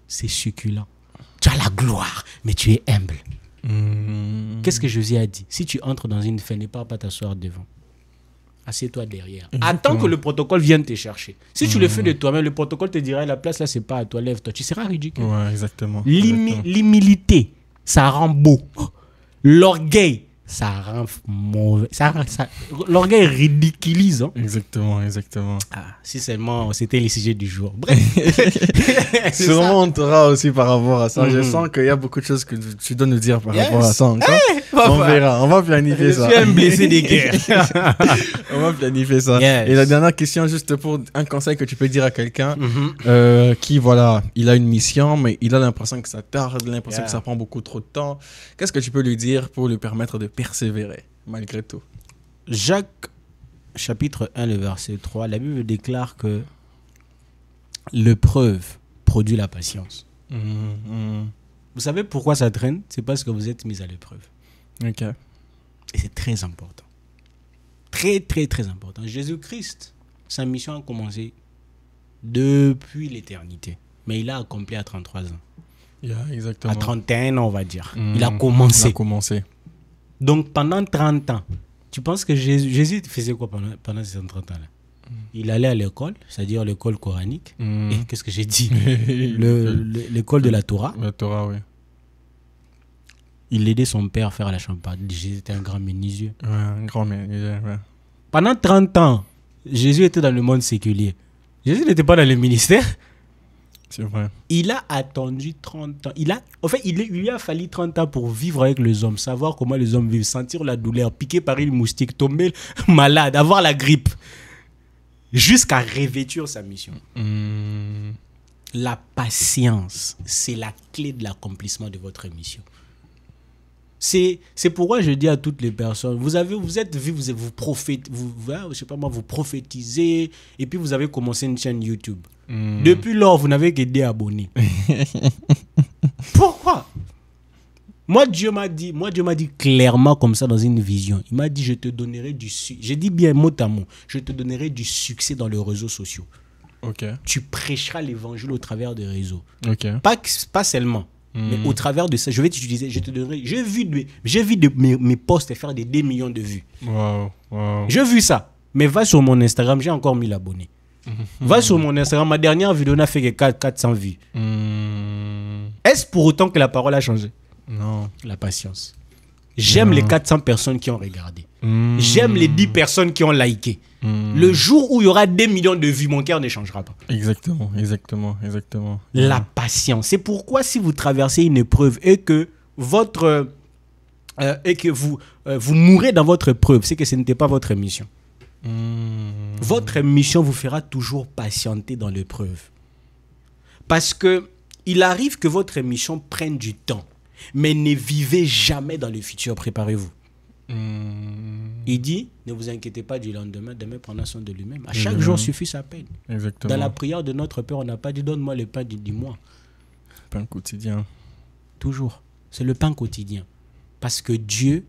C'est succulent. Tu as la gloire, mais tu es humble. Qu'est-ce que Jésus a dit? Si tu entres dans une fête, n'aie pas t'asseoir devant. Assieds-toi derrière. Attends que le protocole vienne te chercher. Si tu le fais de toi-même, le protocole te dira la place là, c'est pas à toi, lève-toi. Tu seras ridicule. Ouais, exactement. L'humilité, ça rend beau. L'orgueil, ça rend mauvais. L'orgueil ridiculise. Hein? Exactement. Si seulement c'était les sujets du jour. Bref. Sûrement on t'aura aussi par rapport à ça. Je sens qu'il y a beaucoup de choses que tu dois nous dire par rapport à ça encore. On verra, on va planifier ça. Je suis un blessé des guerres. On va planifier ça. Yes. Et la dernière question, juste pour un conseil que tu peux dire à quelqu'un qui, voilà, il a une mission, mais il a l'impression que ça tarde, l'impression que ça prend beaucoup trop de temps. Qu'est-ce que tu peux lui dire pour lui permettre de persévérer, malgré tout? Jacques, chapitre 1, le verset 3, la Bible déclare que l'épreuve produit la patience. Vous savez pourquoi ça traîne? C'est parce que vous êtes mis à l'épreuve. Ok. Et c'est très important. Très important. Jésus-Christ, sa mission a commencé depuis l'éternité. Mais il a accompli à 33 ans. Yeah, exactement. À 31 ans, on va dire. Il a commencé. Donc, pendant 30 ans, tu penses que Jésus faisait quoi pendant ces 30 ans-là? Il allait à l'école, c'est-à-dire l'école coranique. Et qu'est-ce que j'ai dit? L'école de la Torah. La Torah, oui. Il aidait son père à faire la champagne. Jésus était un grand menuisier. Ouais, un grand menuisier, ouais. Pendant 30 ans, Jésus était dans le monde séculier. Jésus n'était pas dans le ministère. C'est vrai. Il a attendu 30 ans. Il lui a fallu 30 ans pour vivre avec les hommes, savoir comment les hommes vivent, sentir la douleur, piqué par une moustique, tomber malade, avoir la grippe, jusqu'à revêtir sa mission. La patience, c'est la clé de l'accomplissement de votre mission. C'est pourquoi je dis à toutes les personnes, vous prophétisez, et puis vous avez commencé une chaîne YouTube. Depuis lors, vous n'avez que des abonnés. Pourquoi? Moi, Dieu m'a dit clairement comme ça dans une vision. Il m'a dit, je te donnerai du succès. J'ai dit bien mot à mot, je te donnerai du succès dans les réseaux sociaux. Ok. Tu prêcheras l'évangile au travers des réseaux. Ok. Pas seulement. Mais au travers de ça, je vais t'utiliser, je te donnerai. J'ai vu mes posts faire des millions de vues. Wow. J'ai vu ça. Mais va sur mon Instagram, j'ai encore 1000 abonnés. Va sur mon Instagram, ma dernière vidéo n'a fait que 400 vues. Est-ce pour autant que la parole a changé? Non. La patience. J'aime les 400 personnes qui ont regardé. J'aime les 10 personnes qui ont liké. Le jour où il y aura des millions de vues, mon cœur ne changera pas. Exactement. La patience. C'est pourquoi si vous traversez une épreuve et que vous mourrez dans votre épreuve, c'est que ce n'était pas votre mission. Votre mission vous fera toujours patienter dans l'épreuve. Parce que il arrive que votre mission prenne du temps, mais ne vivez jamais dans le futur, préparez-vous. Il dit, ne vous inquiétez pas du lendemain, demain prendra soin de lui-même. À chaque jour suffit sa peine. Exactement. Dans la prière de notre Père, on n'a pas dit, donne-moi le pain du mois. Pain quotidien. Toujours. C'est le pain quotidien. Parce que Dieu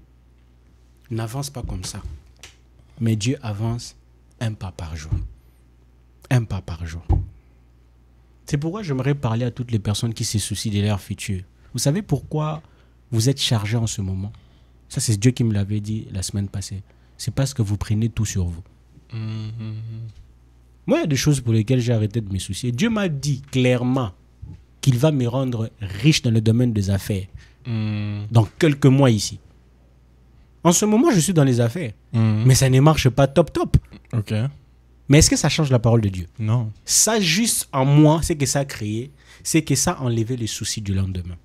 n'avance pas comme ça. Mais Dieu avance un pas par jour. Un pas par jour. C'est pourquoi j'aimerais parler à toutes les personnes qui se soucient de leur futur. Vous savez pourquoi vous êtes chargés en ce moment? Ça, c'est Dieu qui me l'avait dit la semaine passée. C'est parce que vous prenez tout sur vous. Moi, il y a des choses pour lesquelles j'ai arrêté de me soucier. Dieu m'a dit clairement qu'il va me rendre riche dans le domaine des affaires. Dans quelques mois ici. En ce moment, je suis dans les affaires. Mais ça ne marche pas top. Ok. Mais est-ce que ça change la parole de Dieu? Non. Ça, juste en moi, c'est que ça a créé, c'est que ça a enlevé les soucis du lendemain.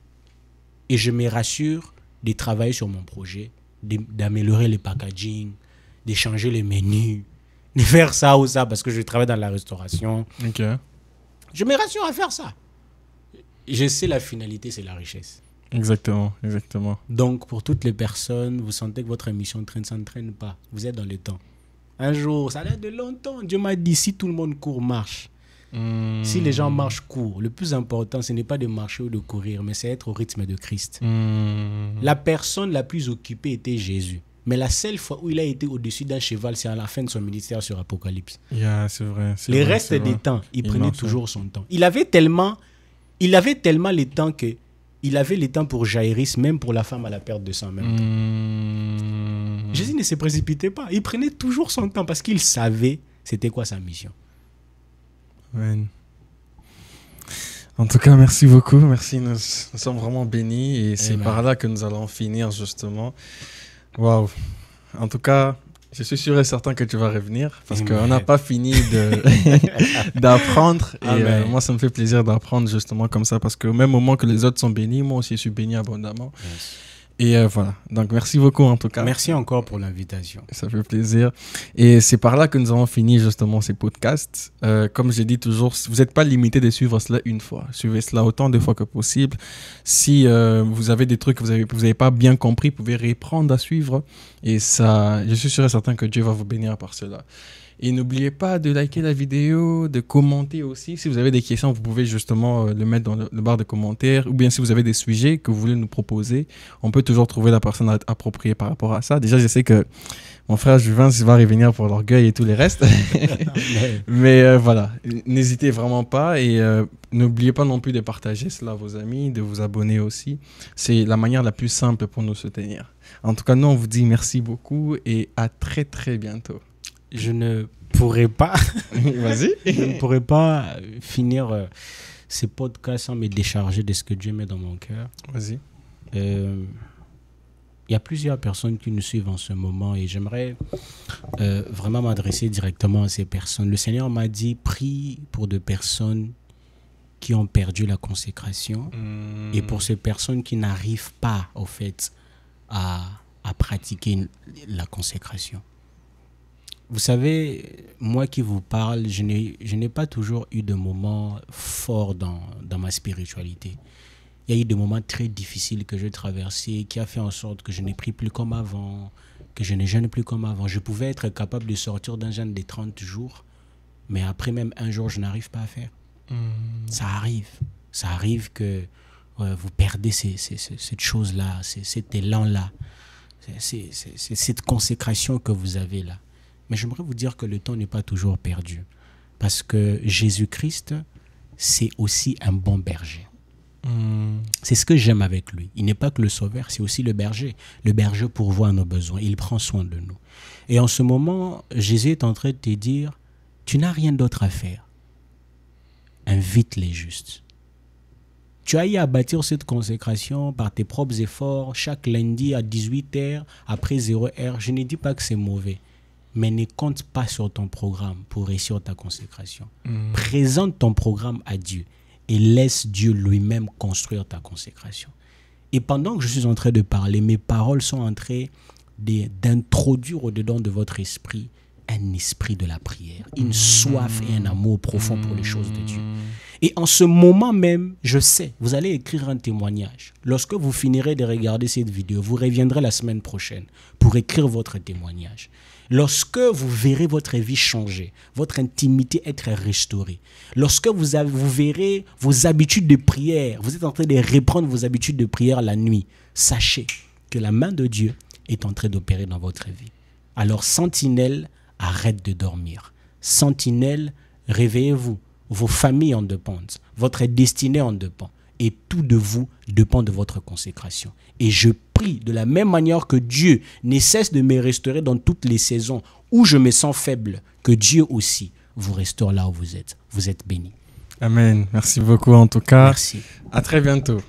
Et je me rassure de travailler sur mon projet, d'améliorer les packaging, de changer les menus, de faire ça ou ça parce que je travaille dans la restauration. Ok. Je me rassure à faire ça. Je sais la finalité, c'est la richesse. Exactement. Donc, pour toutes les personnes, vous sentez que votre émission ne s'entraîne pas. Vous êtes dans le temps. Un jour, ça date de longtemps. Dieu m'a dit, si tout le monde court, marche. Si les gens marchent, courent. Le plus important, ce n'est pas de marcher ou de courir, mais c'est être au rythme de Christ. La personne la plus occupée était Jésus. Mais la seule fois où il a été au-dessus d'un cheval, c'est à la fin de son ministère sur Apocalypse. Yeah, c'est vrai. Le reste des temps, il prenait toujours son temps. Il avait tellement le temps que il avait le temps pour Jaïris, même pour la femme à la perte de sang. Même. Jésus ne se précipitait pas. Il prenait toujours son temps parce qu'il savait c'était quoi sa mission. Amen. En tout cas, merci beaucoup. Merci. Nous sommes vraiment bénis et c'est par là que nous allons finir justement. Waouh. En tout cas, je suis sûr et certain que tu vas revenir parce qu'on n'a pas fini d'apprendre. Et moi, ça me fait plaisir d'apprendre justement comme ça parce qu'au même moment que les autres sont bénis, moi aussi, je suis béni abondamment. Yes. Et voilà. Donc, merci beaucoup en tout cas. Merci encore pour l'invitation. Ça fait plaisir. Et c'est par là que nous avons fini justement ces podcasts. Comme j'ai dit toujours, vous n'êtes pas limité de suivre cela une fois. Suivez cela autant de fois que possible. Si vous avez des trucs que vous n'avez pas bien compris, vous pouvez reprendre à suivre. Et ça, je suis sûr et certain que Dieu va vous bénir par cela. Et n'oubliez pas de liker la vidéo, de commenter aussi. Si vous avez des questions, vous pouvez justement le mettre dans le barre de commentaires. Ou bien si vous avez des sujets que vous voulez nous proposer, on peut toujours trouver la personne appropriée par rapport à ça. Déjà, je sais que mon frère Juvin va revenir pour l'orgueil et tous les restes. Mais voilà, n'hésitez vraiment pas. Et n'oubliez pas non plus de partager cela à vos amis, de vous abonner aussi. C'est la manière la plus simple pour nous soutenir. En tout cas, nous, on vous dit merci beaucoup et à très, très bientôt. Je ne pourrais pas Vas-y. Je ne pourrais pas finir ces podcasts sans me décharger de ce que Dieu met dans mon cœur. Vas-y. Il y a plusieurs personnes qui nous suivent en ce moment et j'aimerais vraiment m'adresser directement à ces personnes. Le Seigneur m'a dit, prie pour des personnes qui ont perdu la consécration et pour ces personnes qui n'arrivent pas, au fait, à pratiquer la consécration. Vous savez, moi qui vous parle, je n'ai pas toujours eu de moments forts dans ma spiritualité. Il y a eu des moments très difficiles que j'ai traversés, qui a fait en sorte que je n'ai pris plus comme avant, que je ne jeûne plus comme avant. Je pouvais être capable de sortir d'un jeûne de 30 jours, mais après même un jour, je n'arrive pas à faire. Ça arrive. Ça arrive que vous perdez cette chose-là, cet élan-là, cette consécration que vous avez là. Mais j'aimerais vous dire que le temps n'est pas toujours perdu. Parce que Jésus-Christ, c'est aussi un bon berger. C'est ce que j'aime avec lui. Il n'est pas que le sauveur, c'est aussi le berger. Le berger pourvoit à nos besoins. Il prend soin de nous. Et en ce moment, Jésus est en train de te dire, tu n'as rien d'autre à faire. Invite les justes. Tu as eu à bâtir cette consécration par tes propres efforts, chaque lundi à 18h, après 0h. Je ne dis pas que c'est mauvais. Mais ne compte pas sur ton programme pour réussir ta consécration. Présente ton programme à Dieu et laisse Dieu lui-même construire ta consécration. Et pendant que je suis en train de parler, mes paroles sont en train d'introduire au-dedans de votre esprit un esprit de la prière, une soif et un amour profond pour les choses de Dieu. Et en ce moment même, je sais, vous allez écrire un témoignage. Lorsque vous finirez de regarder cette vidéo, vous reviendrez la semaine prochaine pour écrire votre témoignage. Lorsque vous verrez votre vie changer, votre intimité être restaurée, lorsque vous verrez vos habitudes de prière, vous êtes en train de reprendre vos habitudes de prière la nuit, sachez que la main de Dieu est en train d'opérer dans votre vie. Alors, sentinelle, arrête de dormir. Sentinelle, réveillez-vous. Vos familles en dépendent. Votre destinée en dépend. Et tout de vous dépend de votre consécration. Et je prie de la même manière que Dieu ne cesse de me restaurer dans toutes les saisons où je me sens faible, que Dieu aussi vous restaure là où vous êtes. Vous êtes bénis. Amen. Merci beaucoup en tout cas. Merci. À très bientôt.